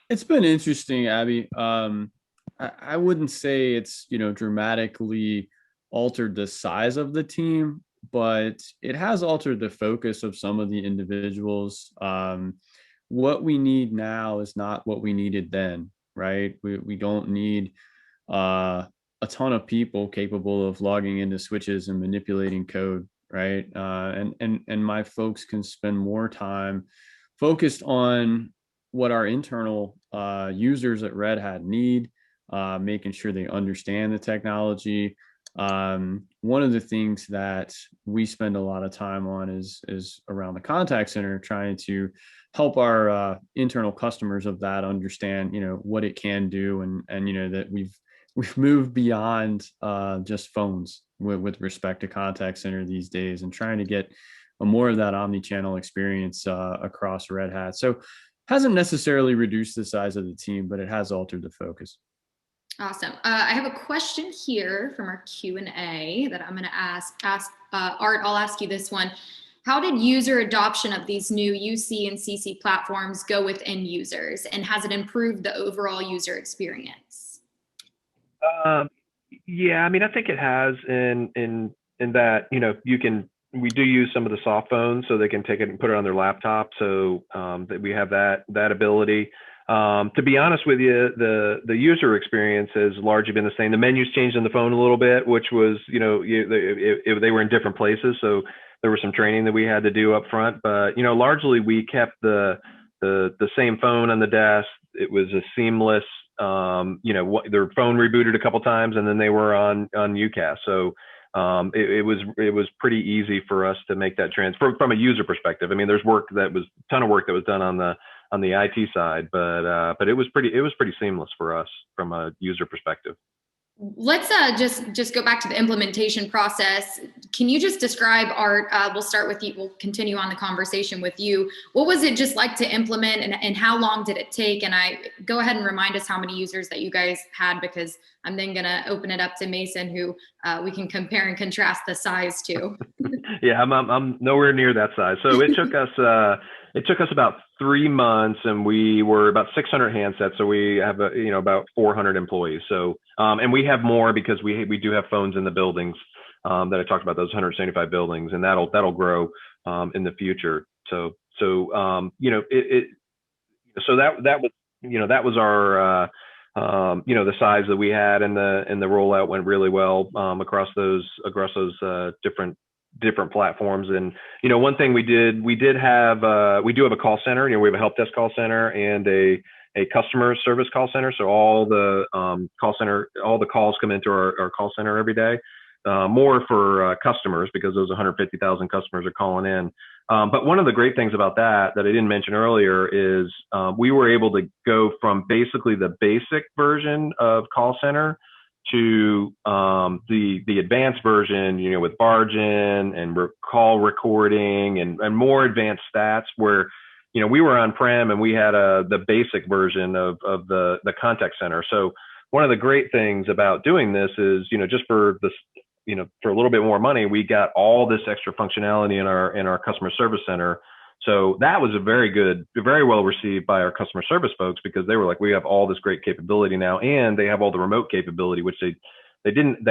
It's been interesting, Abby. I wouldn't say it's, dramatically altered the size of the team, but it has altered the focus of some of the individuals. What we need now is not what we needed then, right? We don't need a ton of people capable of logging into switches and manipulating code, right? And my folks can spend more time focused on what our internal users at Red Hat need, making sure they understand the technology. One of the things that we spend a lot of time on is around the contact center, trying to help our internal customers of that understand, what it can do, and that we've moved beyond just phones with respect to contact center these days, and trying to get more of that omni-channel experience across Red Hat. So hasn't necessarily reduced the size of the team, but it has altered the focus. Awesome. I have a question here from our Q&A that I'm going to ask. Art, I'll ask you this one. How did user adoption of these new UC and CC platforms go with end users, and has it improved the overall user experience? Yeah, I think it has in that, we do use some of the soft phones so they can take it and put it on their laptop. So that we have that ability. To be honest with you, the user experience has largely been the same. The menus changed on the phone a little bit, which was, they were in different places. So there was some training that we had to do up front, but, largely we kept the same phone on the desk. It was a seamless, their phone rebooted a couple times and then they were on UcaaS. So it was pretty easy for us to make that transfer from a user perspective. There's ton of work that was done on the IT side, but it was pretty seamless for us from a user perspective. Let's just go back to the implementation process. Can you just describe, Art, we'll start with you, we'll continue on the conversation with you. What was it just like to implement, and how long did it take? And go ahead and remind us how many users that you guys had, because I'm then gonna open it up to Mason, who we can compare and contrast the size to. Yeah, I'm nowhere near that size. So it took us about 3 months, and we were about 600 handsets. So we have about 400 employees. So and we have more because we do have phones in the buildings that I talked about, those 175 buildings, and that'll grow in the future. So that was our the size that we had and the rollout went really well across those different platforms. And one thing we do have a call center. We have a help desk call center and a customer service call center. So all the calls come into our call center every day. More for customers, because those 150,000 customers are calling in. But one of the great things about that I didn't mention earlier is we were able to go from basically the basic version of call center to the advanced version, with barge-in and call recording and more advanced stats, where we were on-prem and we had the basic version of the contact center. So one of the great things about doing this is, just for this, for a little bit more money, we got all this extra functionality in our customer service center. So that was very well received by our customer service folks, because they were like, we have all this great capability now, and they have all the remote capability, which they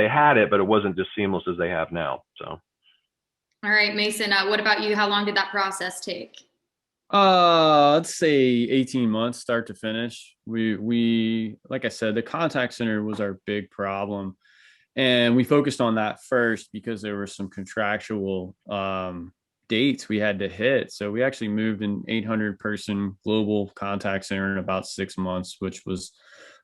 had it, but it wasn't just seamless as they have now. So. All right, Mason, what about you? How long did that process take? I'd say 18 months, start to finish. We like I said, the contact center was our big problem. And we focused on that first because there were some contractual dates we had to hit. So we actually moved an 800-person global contact center in about 6 months, which was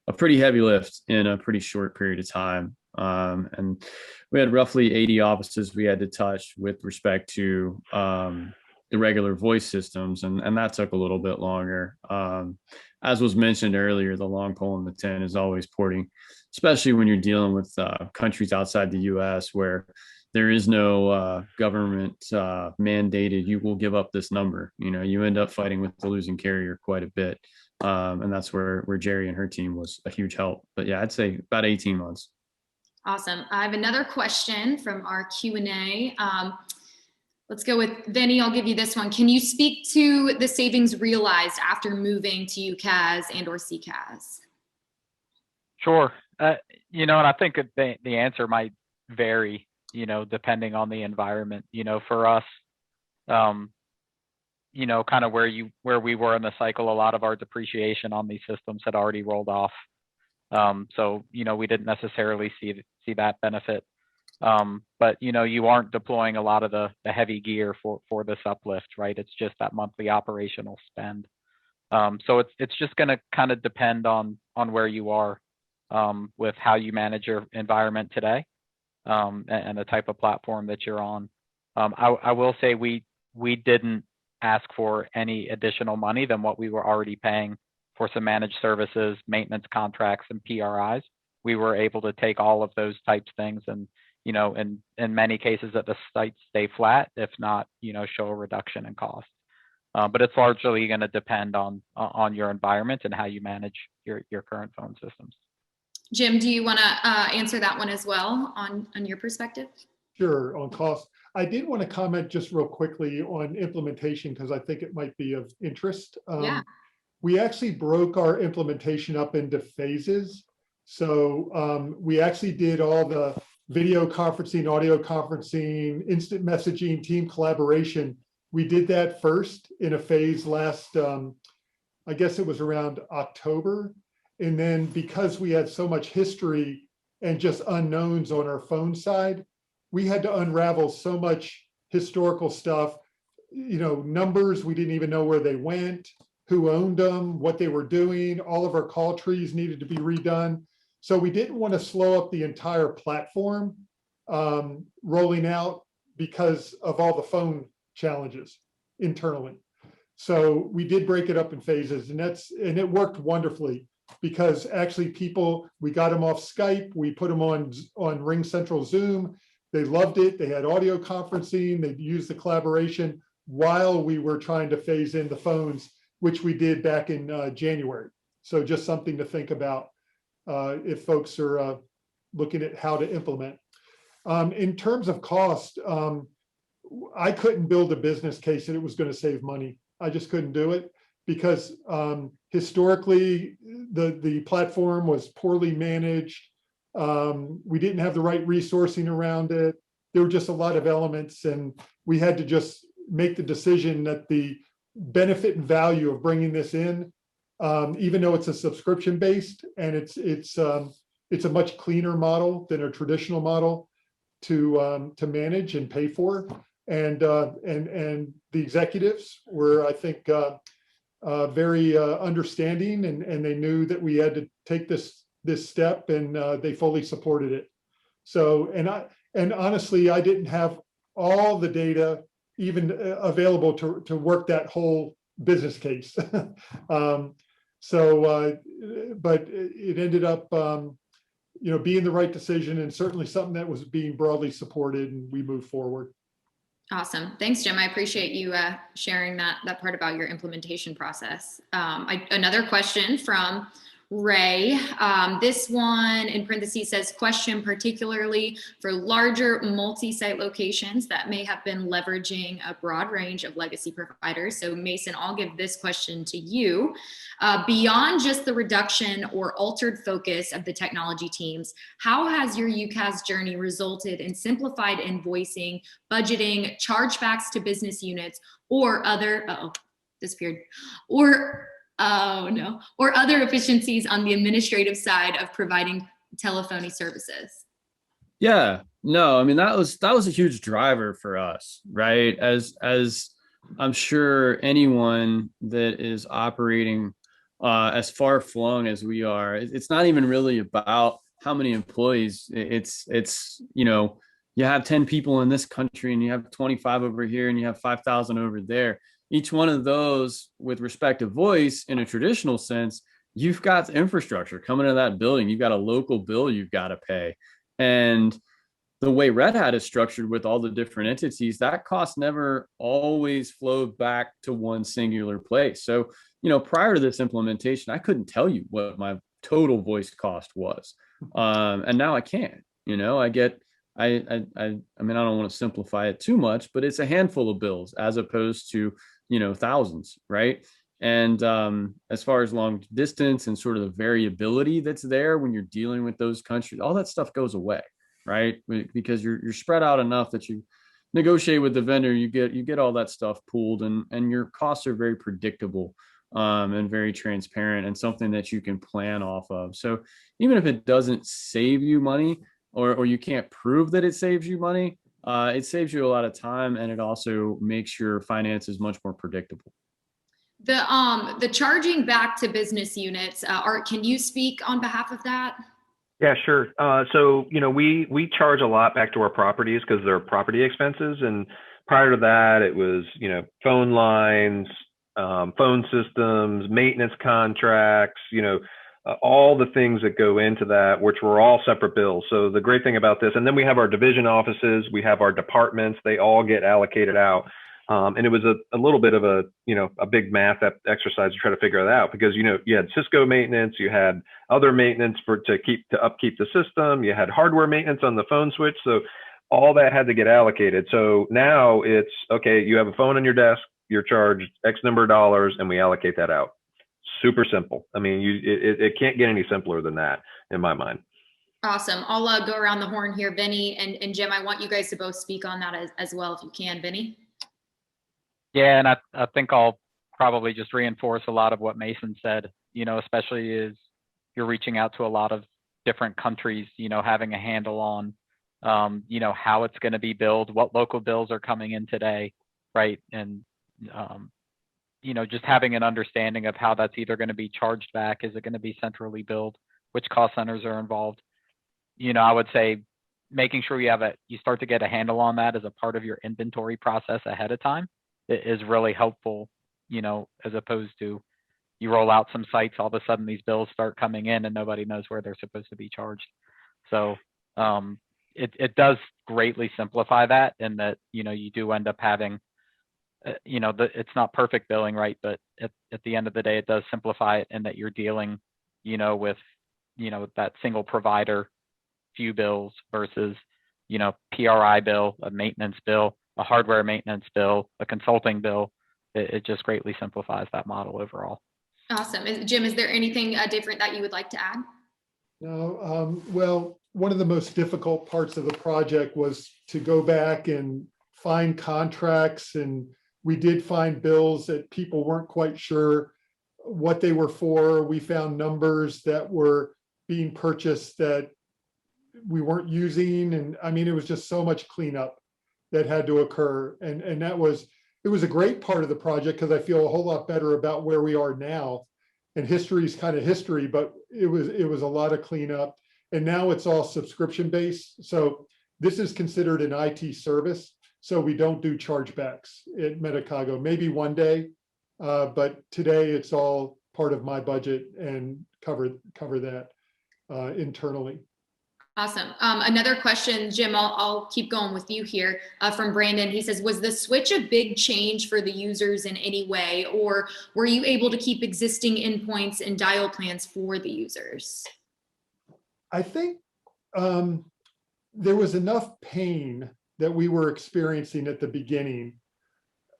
a pretty heavy lift in a pretty short period of time. And we had roughly 80 offices we had to touch with respect to the regular voice systems, and that took a little bit longer. As was mentioned earlier, the long pole in the tent is always porting, especially when you're dealing with countries outside the U.S. where there is no government mandated, you will give up this number. You end up fighting with the losing carrier quite a bit. And that's where Jerry and her team was a huge help. But yeah, I'd say about 18 months. Awesome. I have another question from our Q&A. Let's go with Vinny. I'll give you this one. Can you speak to the savings realized after moving to UcaaS and or CCaaS? Sure. And I think the answer might vary, depending on the environment. For us, kind of where we were in the cycle, a lot of our depreciation on these systems had already rolled off. So, we didn't necessarily see that benefit. But you aren't deploying a lot of the heavy gear for this uplift, right? It's just that monthly operational spend. So it's just going to kind of depend on where you are with how you manage your environment today, and the type of platform that you're on. I will say we didn't ask for any additional money than what we were already paying for some managed services, maintenance contracts, and PRIs. We were able to take all of those types of things and, in many cases that the sites stay flat, if not, show a reduction in cost. But it's largely going to depend on your environment and how you manage your current phone systems. Jim, do you want to answer that one as well on your perspective? Sure, on cost. I did want to comment just real quickly on implementation, because I think it might be of interest. Yeah. We actually broke our implementation up into phases. So we actually did all the video conferencing, audio conferencing, instant messaging, team collaboration. We did that first in a phase last, I guess it was around October. And then because we had so much history and just unknowns on our phone side, we had to unravel so much historical stuff, numbers, we didn't even know where they went, who owned them, what they were doing. All of our call trees needed to be redone. So we didn't want to slow up the entire platform rolling out because of all the phone challenges internally. So we did break it up in phases, and it worked wonderfully, because actually we got them off Skype, we put them on Ring Central Zoom. They loved it. They had audio conferencing. They used the collaboration while we were trying to phase in the phones, which we did back in January. So just something to think about if folks are looking at how to implement. In terms of cost, I couldn't build a business case that it was going to save money. I just couldn't do it, because historically the platform was poorly managed. We didn't have the right resourcing around it. There were just a lot of elements, and we had to just make the decision that the benefit and value of bringing this in even though it's a subscription based, and it's a much cleaner model than a traditional model to manage and pay for. And the executives were, I think, very understanding, and they knew that we had to take this step, and they fully supported it. So, and honestly, I didn't have all the data even available to work that whole business case. But it ended up, being the right decision, and certainly something that was being broadly supported, and we moved forward. Awesome. Thanks, Jim. I appreciate you sharing that part about your implementation process. Another question from Ray. This one in parentheses says, question particularly for larger multi-site locations that may have been leveraging a broad range of legacy providers. So Mason, I'll give this question to you. Beyond just the reduction or altered focus of the technology teams, how has your UcaaS journey resulted in simplified invoicing, budgeting, chargebacks to business units, or other, or other efficiencies on the administrative side of providing telephony services? Yeah, no, I mean, that was a huge driver for us, right? As I'm sure anyone that is operating as far flung as we are, it's not even really about how many employees. It's you have 10 people in this country, and you have 25 over here, and you have 5,000 over there. Each one of those, with respect to voice in a traditional sense, you've got infrastructure coming to that building. You've got a local bill you've got to pay. And the way Red Hat is structured with all the different entities, that cost never always flowed back to one singular place. So, prior to this implementation, I couldn't tell you what my total voice cost was. And now I can. I mean, I don't want to simplify it too much, but it's a handful of bills as opposed to, thousands, right? And as far as long distance and sort of the variability that's there when you're dealing with those countries, all that stuff goes away, right? Because you're spread out enough that you negotiate with the vendor, you get all that stuff pooled, and your costs are very predictable and very transparent, and something that you can plan off of. So even if it doesn't save you money, or you can't prove that it saves you money, it saves you a lot of time, and it also makes your finances much more predictable. The charging back to business units, Art, can you speak on behalf of that? Yeah, sure. So, we charge a lot back to our properties because they're property expenses. And prior to that, it was, phone lines, phone systems, maintenance contracts, all the things that go into that, which were all separate bills. So the great thing about this, and then we have our division offices, we have our departments, they all get allocated out. And it was a little bit of a big math exercise to try to figure that out, because, you had Cisco maintenance, you had other maintenance to upkeep the system, you had hardware maintenance on the phone switch. So all that had to get allocated. So now it's, okay, you have a phone on your desk, you're charged X number of dollars, and we allocate that out. Super simple. I mean, it can't get any simpler than that in my mind. Awesome. I'll go around the horn here. Vinny and Jim, I want you guys to both speak on that as well, if you can. Vinny? Yeah, and I think I'll probably just reinforce a lot of what Mason said, especially as you're reaching out to a lot of different countries, having a handle on, how it's going to be billed, what local bills are coming in today, right? And, just having an understanding of how that's either going to be charged back, is it going to be centrally billed, which cost centers are involved. I would say making sure you start to get a handle on that as a part of your inventory process ahead of time is really helpful, as opposed to you roll out some sites, all of a sudden these bills start coming in and nobody knows where they're supposed to be charged. So it does greatly simplify that, in that, you do end up having, it's not perfect billing, right? But at the end of the day, it does simplify it, in that you're dealing, with, that single provider, few bills versus, PRI bill, a maintenance bill, a hardware maintenance bill, a consulting bill. It just greatly simplifies that model overall. Awesome. Jim, is there anything different that you would like to add? No, well, one of the most difficult parts of the project was to go back and find contracts, and we did find bills that people weren't quite sure what they were for. We found numbers that were being purchased that we weren't using. And I mean, it was just so much cleanup that had to occur. And it was a great part of the project because I feel a whole lot better about where we are now. And history is kind of history, but it was a lot of cleanup. And now it's all subscription based. So this is considered an IT service. So we don't do chargebacks at Medicago, maybe one day. But today it's all part of my budget and cover that internally. Awesome. Another question, Jim, I'll keep going with you here from Brandon. He says, was the switch a big change for the users in any way, or were you able to keep existing endpoints and dial plans for the users? I think there was enough pain that we were experiencing at the beginning,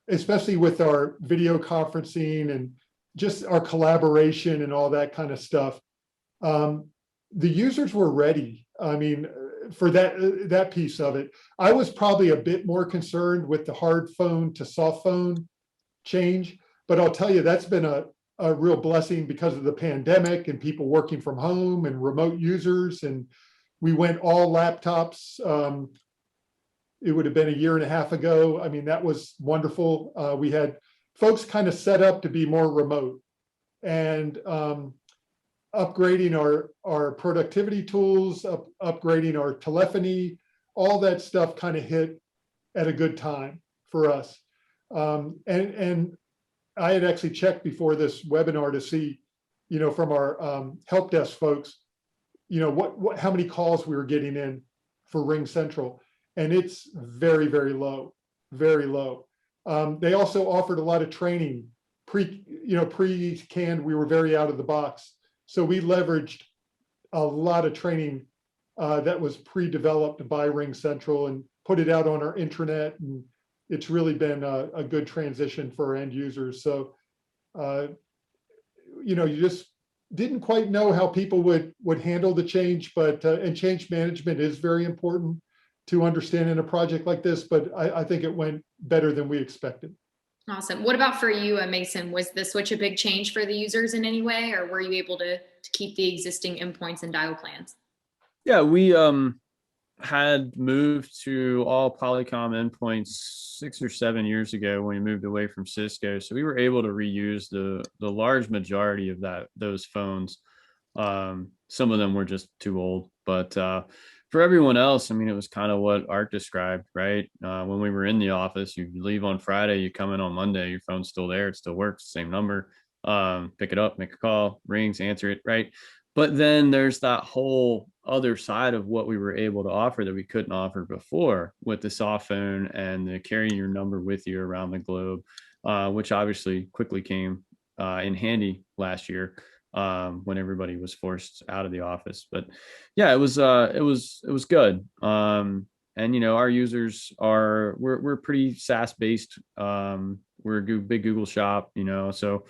especially with our video conferencing and just our collaboration and all that kind of stuff. The users were ready. I mean, for that piece of it. I was probably a bit more concerned with the hard phone to soft phone change, but I'll tell you, that's been a real blessing because of the pandemic and people working from home and remote users. And we went all laptops. It would have been a year and a half ago. I mean, that was wonderful. We had folks kind of set up to be more remote, and upgrading our productivity tools, upgrading our telephony, all that stuff kind of hit at a good time for us. And I had actually checked before this webinar to see, from our help desk folks, how many calls we were getting in for Ring Central. And it's very, very low, very low. They also offered a lot of training. Pre-canned, we were very out of the box. So we leveraged a lot of training that was pre-developed by Ring Central and put it out on our intranet. And it's really been a good transition for our end users. So, you just didn't quite know how people would handle the change, but and change management is very important to understand in a project like this, but I think it went better than we expected. Awesome. What about for you, Mason? Was the switch a big change for the users in any way, or were you able to keep the existing endpoints and dial plans? Yeah, we had moved to all Polycom endpoints 6 or 7 years ago when we moved away from Cisco. So we were able to reuse the large majority of those phones. Some of them were just too old, but for everyone else, I mean, it was kind of what Art described, right? When we were in the office, you leave on Friday, you come in on Monday, your phone's still there, it still works, same number, pick it up, make a call, rings, answer it, right? But then there's that whole other side of what we were able to offer that we couldn't offer before with the soft phone and the carrying your number with you around the globe, which obviously quickly came in handy last year. When everybody was forced out of the office. But yeah, it was good. And our users we're pretty SaaS based. We're a big Google shop, so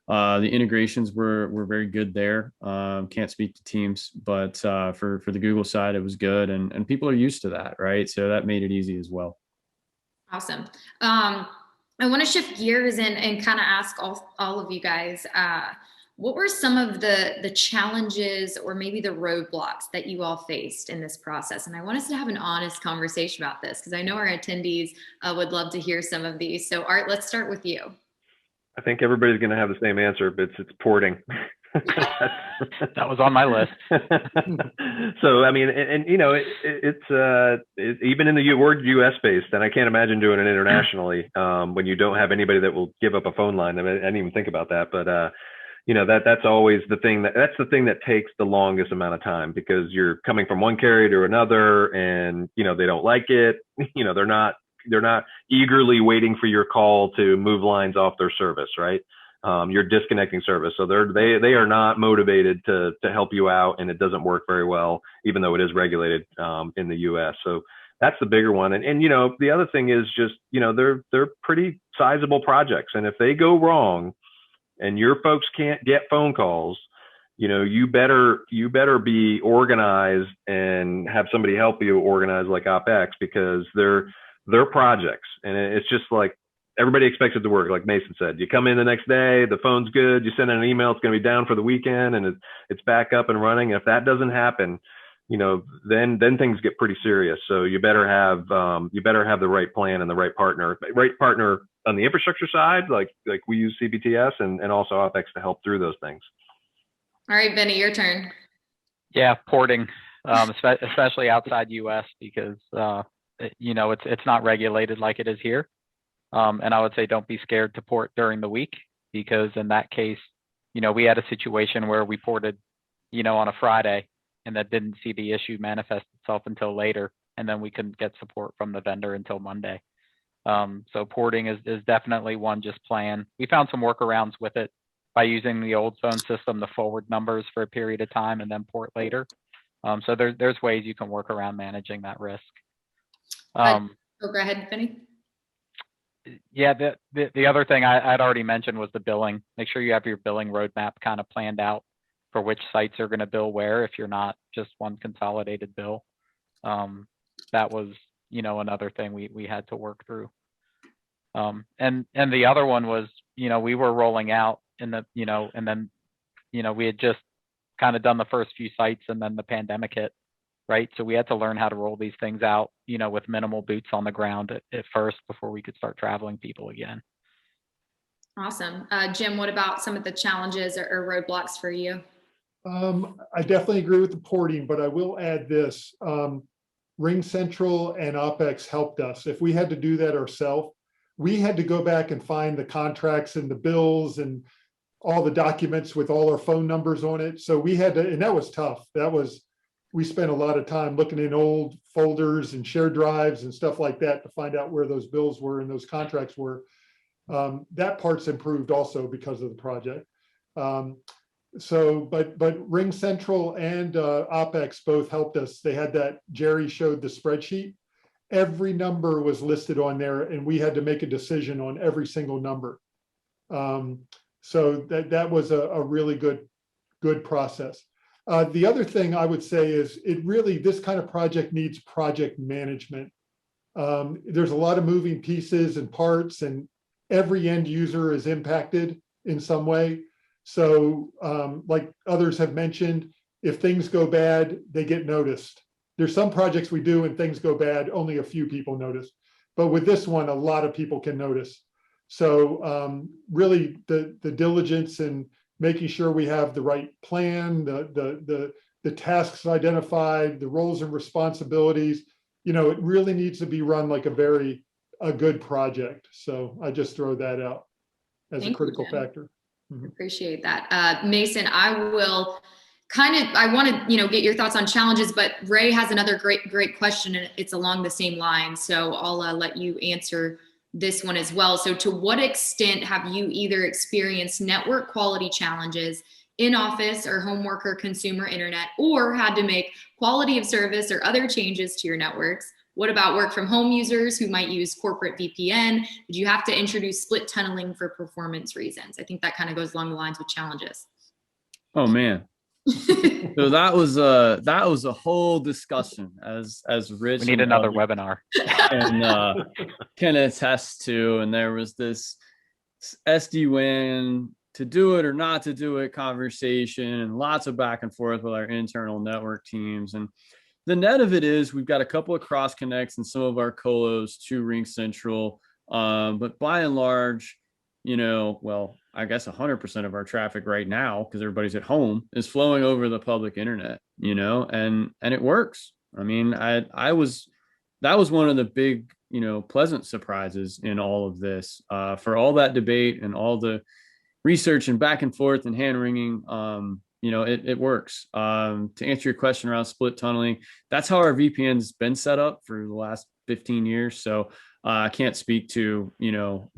the integrations were very good there. Can't speak to Teams, but for the Google side, it was good, and people are used to that, right? So that made it easy as well. Awesome. I want to shift gears and kind of ask all of you guys, what were some of the challenges or maybe the roadblocks that you all faced in this process? And I want us to have an honest conversation about this because I know our attendees would love to hear some of these. So Art, let's start with you. I think everybody's going to have the same answer, but it's porting. That was on my list. So, I mean, and it's even in the word US based, and I can't imagine doing it internationally when you don't have anybody that will give up a phone line. I mean, I didn't even think about that, but that's always the thing that's the thing that takes the longest amount of time because you're coming from one carrier to another and, they don't like it. They're not eagerly waiting for your call to move lines off their service, right? You're disconnecting service. So they are not motivated to help you out, and it doesn't work very well, even though it is regulated in the US. So that's the bigger one. And the other thing is just, they're pretty sizable projects. And if they go wrong, and your folks can't get phone calls, you better be organized and have somebody help you organize like Opex because they're projects. And it's just like, everybody expects it to work. Like Mason said, you come in the next day, the phone's good, you send an email, it's going to be down for the weekend, and it's back up and running. If that doesn't happen, then things get pretty serious. So you better have the right plan and the right partner on the infrastructure side, like we use CBTS, and also Opex to help through those things. All right, Benny, your turn. Yeah, porting, especially outside US, because it's not regulated like it is here. And I would say don't be scared to port during the week, because in that case, we had a situation where we ported, on a Friday, and that didn't see the issue manifest itself until later, and then we couldn't get support from the vendor until Monday. So porting is definitely one. Just plan. We found some workarounds with it by using the old phone system to forward numbers for a period of time and then port later. So there's ways you can work around managing that risk. Go ahead, Benny. Yeah, the other thing I'd already mentioned was the billing. Make sure you have your billing roadmap kind of planned out for which sites are going to bill where, if you're not just one consolidated bill. That was, another thing we had to work through. And the other one was, we were rolling out and then, we had just kind of done the first few sites, and then the pandemic hit, right? So we had to learn how to roll these things out, with minimal boots on the ground at first before we could start traveling people again. Awesome. Jim, what about some of the challenges or roadblocks for you? I definitely agree with the porting, but I will add this. Ring Central and Opex helped us. If we had to do that ourselves, we had to go back and find the contracts and the bills and all the documents with all our phone numbers on it. So we had to, and that was tough. We spent a lot of time looking in old folders and shared drives and stuff like that to find out where those bills were and those contracts were. That part's improved also because of the project. But Ring Central and Opex both helped us. They had that, Jerry showed the spreadsheet. Every number was listed on there, and we had to make a decision on every single number. So that was a really good process. The other thing I would say is this kind of project needs project management. There's a lot of moving pieces and parts, and every end user is impacted in some way. So like others have mentioned, if things go bad, they get noticed. There's some projects we do and things go bad, only a few people notice. But with this one, a lot of people can notice. So really the diligence and making sure we have the right plan, the tasks identified, the roles and responsibilities, it really needs to be run like a good project. So I just throw that out as a critical factor. Appreciate that. Mason, I want to, get your thoughts on challenges, but Ray has another great question, and it's along the same line. So I'll let you answer this one as well. So to what extent have you either experienced network quality challenges in office or home worker consumer internet, or had to make quality of service or other changes to your networks? What about work from home users who might use corporate VPN? Did you have to introduce split tunneling for performance reasons? I think that kind of goes along the lines with challenges. Oh man. So that was a whole discussion as Rich. We need another webinar. Can attest to, and there was this SD-WAN to do it or not to do it conversation, and lots of back and forth with our internal network teams. And the net of it is we've got a couple of cross connects and some of our colos to Ring Central. But by and large, I guess 100% of our traffic right now, because everybody's at home, is flowing over the public internet, and it works. I mean, that was one of the big, pleasant surprises in all of this, for all that debate and all the research and back and forth and hand wringing. It works. To answer your question around split tunneling, that's how our VPN's been set up for the last 15 years. So I can't speak to,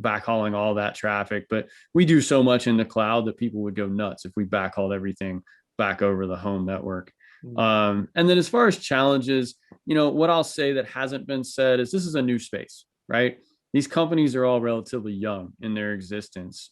backhauling all that traffic, but we do so much in the cloud that people would go nuts if we backhauled everything back over the home network. And then as far as challenges, what I'll say that hasn't been said is this is a new space, right? These companies are all relatively young in their existence,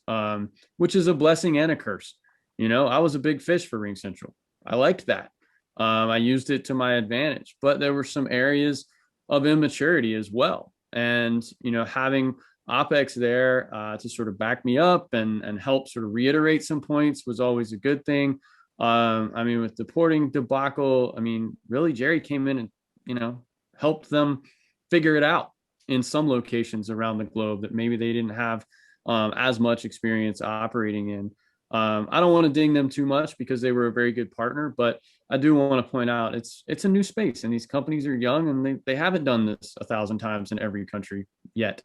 which is a blessing and a curse. I was a big fish for Ring Central. I liked that. I used it to my advantage, but there were some areas of immaturity as well. And, having Opex there to sort of back me up and help sort of reiterate some points was always a good thing. I mean, with the porting debacle, I mean, really, Jerry came in and, you know, helped them figure it out in some locations around the globe that maybe they didn't have as much experience operating in. I don't want to ding them too much because they were a very good partner, but I do want to point out it's a new space and these companies are young and they haven't done this 1,000 times in every country yet.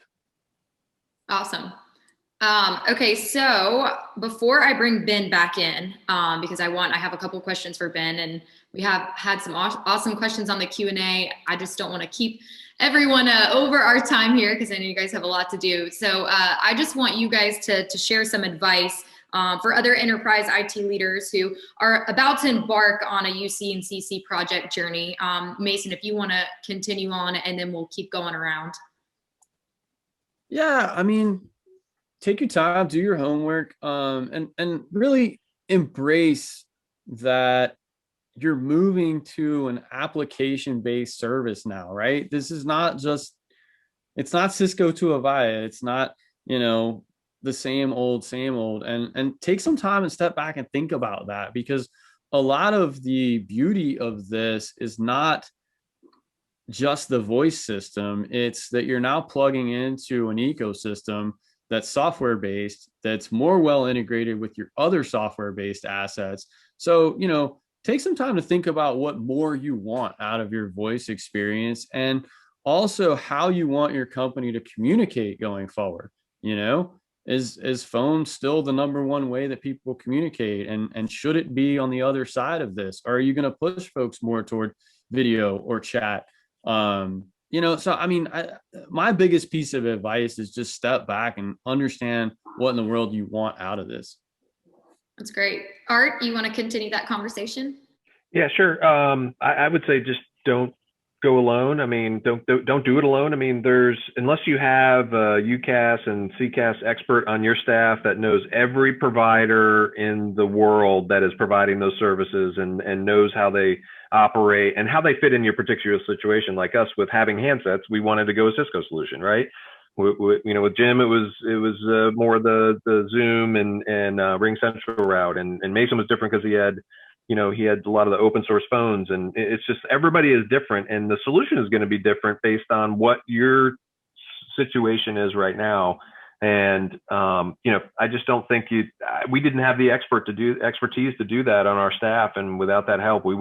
Awesome. Okay, so before I bring Ben back in, because I have a couple questions for Ben, and we have had some awesome questions on the Q&A. I just don't want to keep everyone over our time here because I know you guys have a lot to do. So I just want you guys to share some advice for other enterprise IT leaders who are about to embark on a UC and CC project journey. Mason, if you want to continue on, and then we'll keep going around. Yeah, I mean, take your time, do your homework, and really embrace that you're moving to an application-based service now, right? This is not just, it's not Cisco to Avaya. It's not, you know, the same old, and take some time and step back and think about that, because a lot of the beauty of this is not just the voice system. It's that you're now plugging into an ecosystem that's software based, that's more well integrated with your other software based assets. So, you know, take some time to think about what more you want out of your voice experience, and also how you want your company to communicate going forward. You know, is phone still the #1 way that people communicate? And should it be on the other side of this? Or are you going to push folks more toward video or chat? You know, so I mean, my biggest piece of advice is just step back and understand what in the world you want out of this. That's great. Art, you want to continue that conversation? Yeah, sure. I would say just don't go alone. I mean, don't do it alone. I mean, unless you have a UcaaS and CCaaS expert on your staff that knows every provider in the world that is providing those services and knows how they operate and how they fit in your particular situation. Like us with having handsets, we wanted to go a Cisco solution, right? You know, with Jim, it was more the Zoom and Ring Central route, and Mason was different because he had a lot of the open source phones, and it's just everybody is different, and the solution is going to be different based on what your situation is right now. And you know, I just don't think we didn't have the expertise to do that on our staff, and without that help, we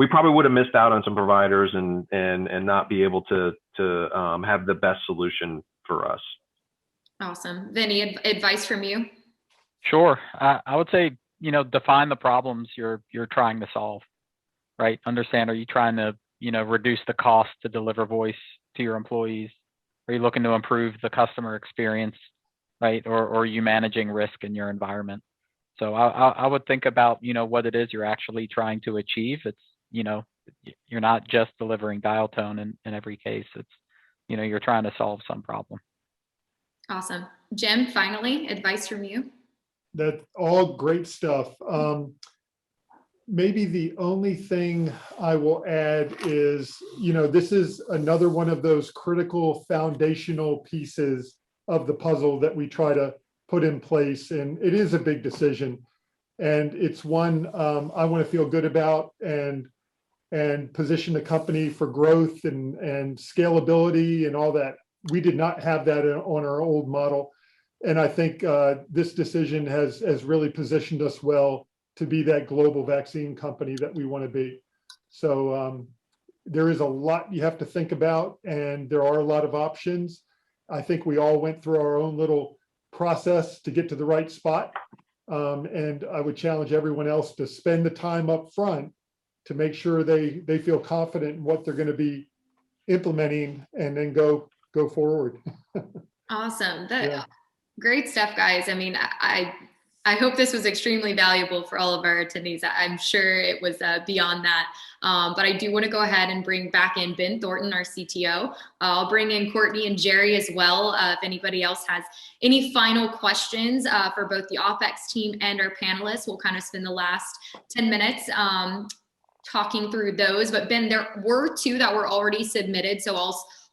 probably would have missed out on some providers and not be able to have the best solution for us. Awesome. Vinny, advice from you? Sure. I would say, you know, define the problems you're trying to solve, right? Understand, are you trying to, you know, reduce the cost to deliver voice to your employees? Are you looking to improve the customer experience, right? Or are you managing risk in your environment? So I would think about, you know, what it is you're actually trying to achieve. It's, you know, you're not just delivering dial tone in every case. It's, you know, you're trying to solve some problem. Awesome. Jim, finally, advice from you? That's all great stuff. Maybe the only thing I will add is, you know, this is another one of those critical foundational pieces of the puzzle that we try to put in place. And it is a big decision. And it's one I want to feel good about and position the company for growth and scalability and all that. We did not have that on our old model. And I think this decision has really positioned us well to be that global vaccine company that we want to be. So there is a lot you have to think about, and there are a lot of options. I think we all went through our own little process to get to the right spot. And I would challenge everyone else to spend the time up front to make sure they feel confident in what they're going to be implementing, and then go forward. Awesome. Yeah. Great stuff, guys. I mean, I hope this was extremely valuable for all of our attendees. I'm sure it was beyond that. But I do want to go ahead and bring back in Ben Thornton, our CTO. I'll bring in Courtney and Jerry as well. If anybody else has any final questions for both the Opex team and our panelists, we'll kind of spend the last 10 minutes talking through those. But Ben, there were 2 that were already submitted. So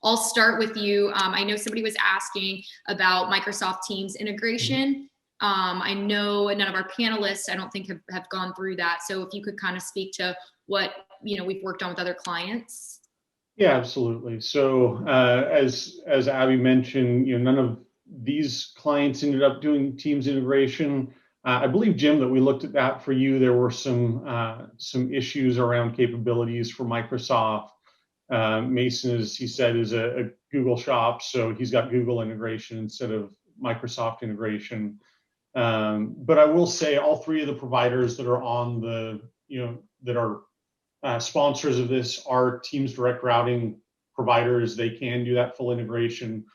I'll start with you. I know somebody was asking about Microsoft Teams integration. I know none of our panelists, I don't think have gone through that. So if you could kind of speak to what, we've worked on with other clients. Yeah, absolutely. So as Abby mentioned, none of these clients ended up doing Teams integration. I believe, Jim, that we looked at that for you. There were some issues around capabilities for Microsoft. Mason, as he said, is a Google shop, so he's got Google integration instead of Microsoft integration. But I will say all three of the providers that are on the, that are sponsors of this are Teams direct routing providers. They can do that full integration.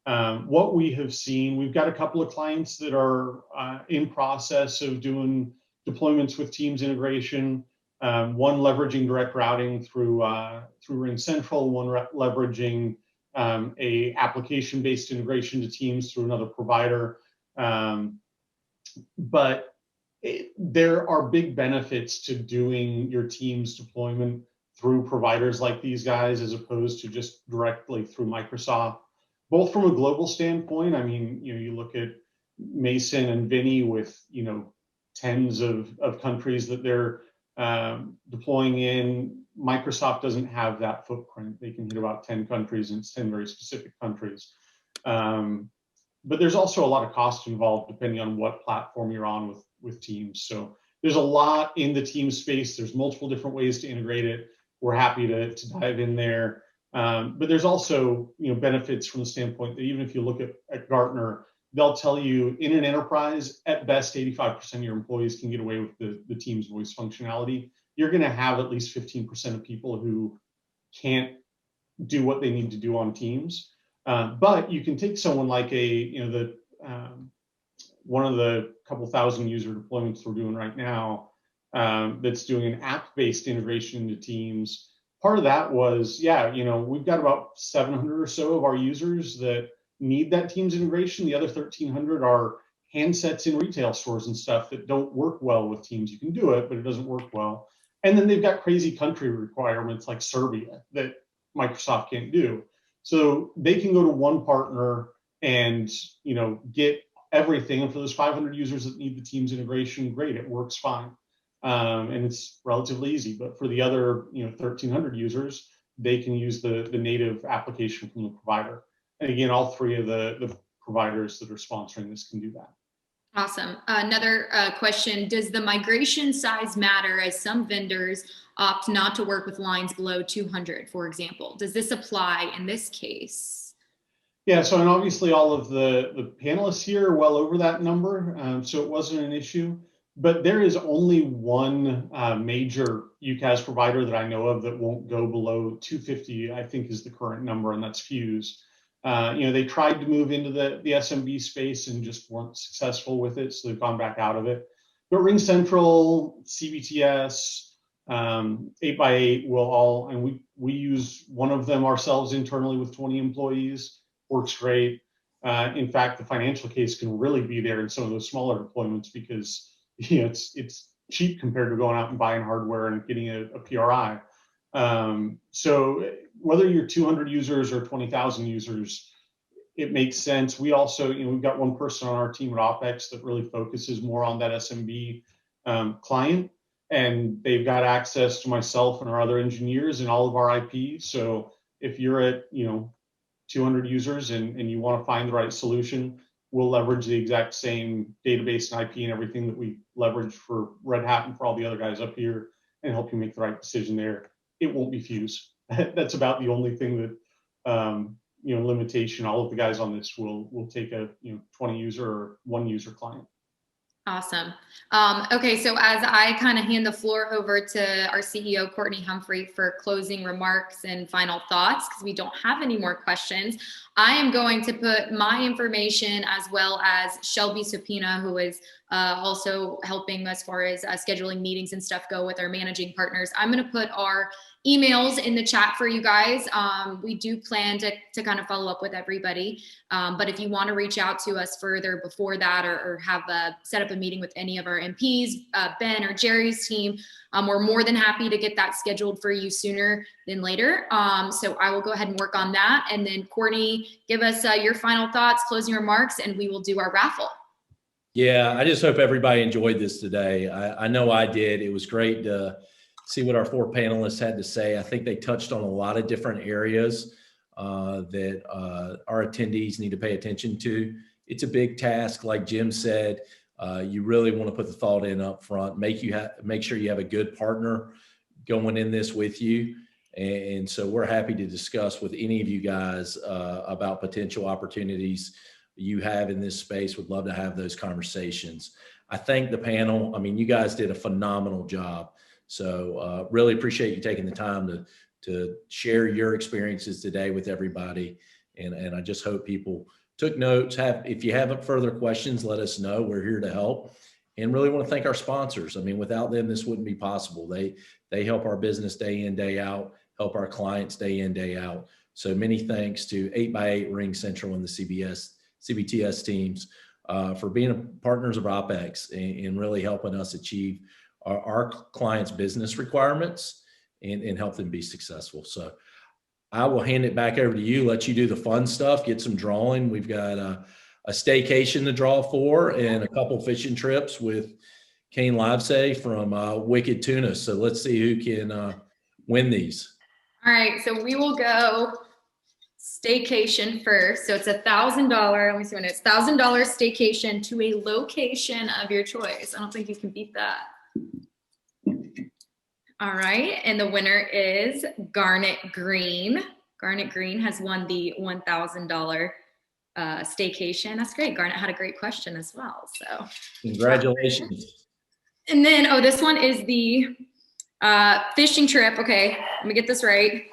What we have seen, we've got a couple of clients that are in process of doing deployments with Teams integration. One leveraging direct routing through RingCentral, one leveraging a application-based integration to Teams through another provider. But there are big benefits to doing your Teams deployment through providers like these guys, as opposed to just directly through Microsoft. Both from a global standpoint, I mean, you look at Mason and Vinny with, tens of countries that they're deploying in. Microsoft doesn't have that footprint. They can hit about 10 countries, and it's 10 very specific countries. But there's also a lot of cost involved depending on what platform you're on with Teams. So there's a lot in the Teams space. There's multiple different ways to integrate it. We're happy to dive in there. But there's also benefits from the standpoint that even if you look at Gartner, they'll tell you in an enterprise, at best, 85% of your employees can get away with the Teams voice functionality. You're going to have at least 15% of people who can't do what they need to do on Teams. But you can take someone like one of the couple thousand user deployments we're doing right now, that's doing an app-based integration into Teams. Part of that was, we've got about 700 or so of our users that need that Teams integration. The other 1,300 are handsets in retail stores and stuff that don't work well with Teams. You can do it, but it doesn't work well. And then they've got crazy country requirements like Serbia that Microsoft can't do. So they can go to one partner and get everything. And for those 500 users that need the Teams integration, great, it works fine. And it's relatively easy. But for the other 1,300 users, they can use the native application from the provider. And again, all three of the providers that are sponsoring this can do that. Awesome. Another question, does the migration size matter, as some vendors opt not to work with lines below 200, for example? Does this apply in this case? Yeah, so and obviously all of the panelists here are well over that number, so it wasn't an issue. But there is only one major UcaaS provider that I know of that won't go below 250, I think is the current number, and that's Fuse. They tried to move into the SMB space and just weren't successful with it, so they've gone back out of it. But RingCentral, CBTS, 8x8 will all, and we use one of them ourselves internally with 20 employees, works great. In fact, the financial case can really be there in some of those smaller deployments because it's cheap compared to going out and buying hardware and getting a PRI. So whether you're 200 users or 20,000 users, it makes sense. We also, we've got one person on our team at Opex that really focuses more on that SMB client, and they've got access to myself and our other engineers and all of our IP. So if you're at 200 users and you want to find the right solution, we'll leverage the exact same database and IP and everything that we leverage for Red Hat and for all the other guys up here, and help you make the right decision there. It won't be Fuse. That's about the only thing that limitation. All of the guys on this will take a 20 user or 1 user client. Awesome. Okay, so as I kind of hand the floor over to our CEO, Courtney Humphrey, for closing remarks and final thoughts, because we don't have any more questions, I am going to put my information, as well as Shelby Supina, who is also helping as far as scheduling meetings and stuff go with our managing partners. I'm going to put our emails in the chat for you guys. We do plan to kind of follow up with everybody. But if you want to reach out to us further before that, or have set up a meeting with any of our MPs, Ben or Jerry's team, we're more than happy to get that scheduled for you sooner than later. So I will go ahead and work on that. And then Courtney, give us your final thoughts, closing remarks, and we will do our raffle. Yeah, I just hope everybody enjoyed this today. I know I did. It was great to see what our 4 panelists had to say. I think they touched on a lot of different areas that our attendees need to pay attention to. It's a big task, like Jim said. You really want to put the thought in up front. Make sure you have a good partner going in this with you. And so we're happy to discuss with any of you guys about potential opportunities you have in this space. Would love to have those conversations. I thank the panel. I mean, you guys did a phenomenal job. So really appreciate you taking the time to share your experiences today with everybody. And I just hope people took notes. If you have further questions, let us know. We're here to help. And really want to thank our sponsors. I mean, without them, this wouldn't be possible. They help our business day in, day out, help our clients day in, day out. So many thanks to 8x8, Ring Central, and the CBTS teams for being partners of Opex and really helping us achieve our clients' business requirements and help them be successful. So I will hand it back over to you, let you do the fun stuff, get some drawing. We've got a staycation to draw for and a couple fishing trips with Kane Livesay from Wicked Tuna. So let's see who can win these. All right, so we will go staycation first. So it's $1,000. Let me see when it's $1,000 staycation to a location of your choice. I don't think you can beat that. All right, and the winner is Garnet Green. Garnet Green has won the $1,000 staycation. That's great. Garnet had a great question as well. So congratulations. And then, this one is the fishing trip. Okay, let me get this right.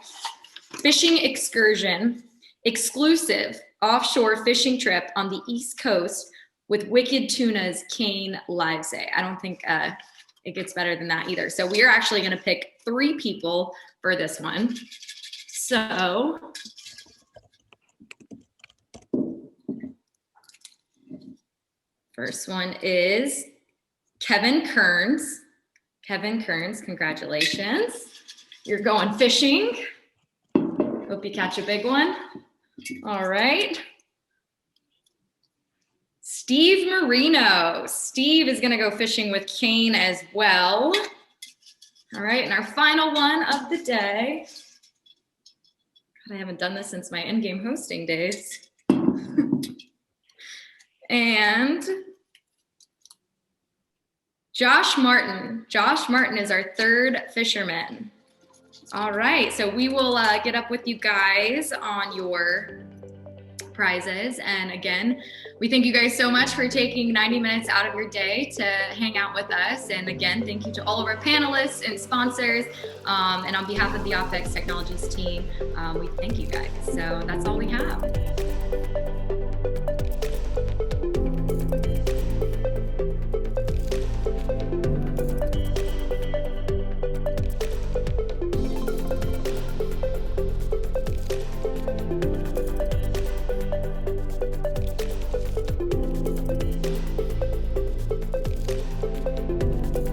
Fishing excursion, exclusive offshore fishing trip on the East Coast with Wicked Tuna's Kane Livesay. I don't think it gets better than that either. So we are actually going to pick 3 people for this one. So first one is Kevin Kearns. Kevin Kearns, congratulations. You're going fishing. Hope you catch a big one. All right. Steve Marino. Steve is going to go fishing with Kane as well. All right, and our final one of the day. God, I haven't done this since my in-game hosting days. And Josh Martin. Josh Martin is our 3rd fisherman. All right, so we will get up with you guys on your prizes. And again, we thank you guys so much for taking 90 minutes out of your day to hang out with us. And again, thank you to all of our panelists and sponsors. And on behalf of the Opex Technologies team, we thank you guys. So that's all we have.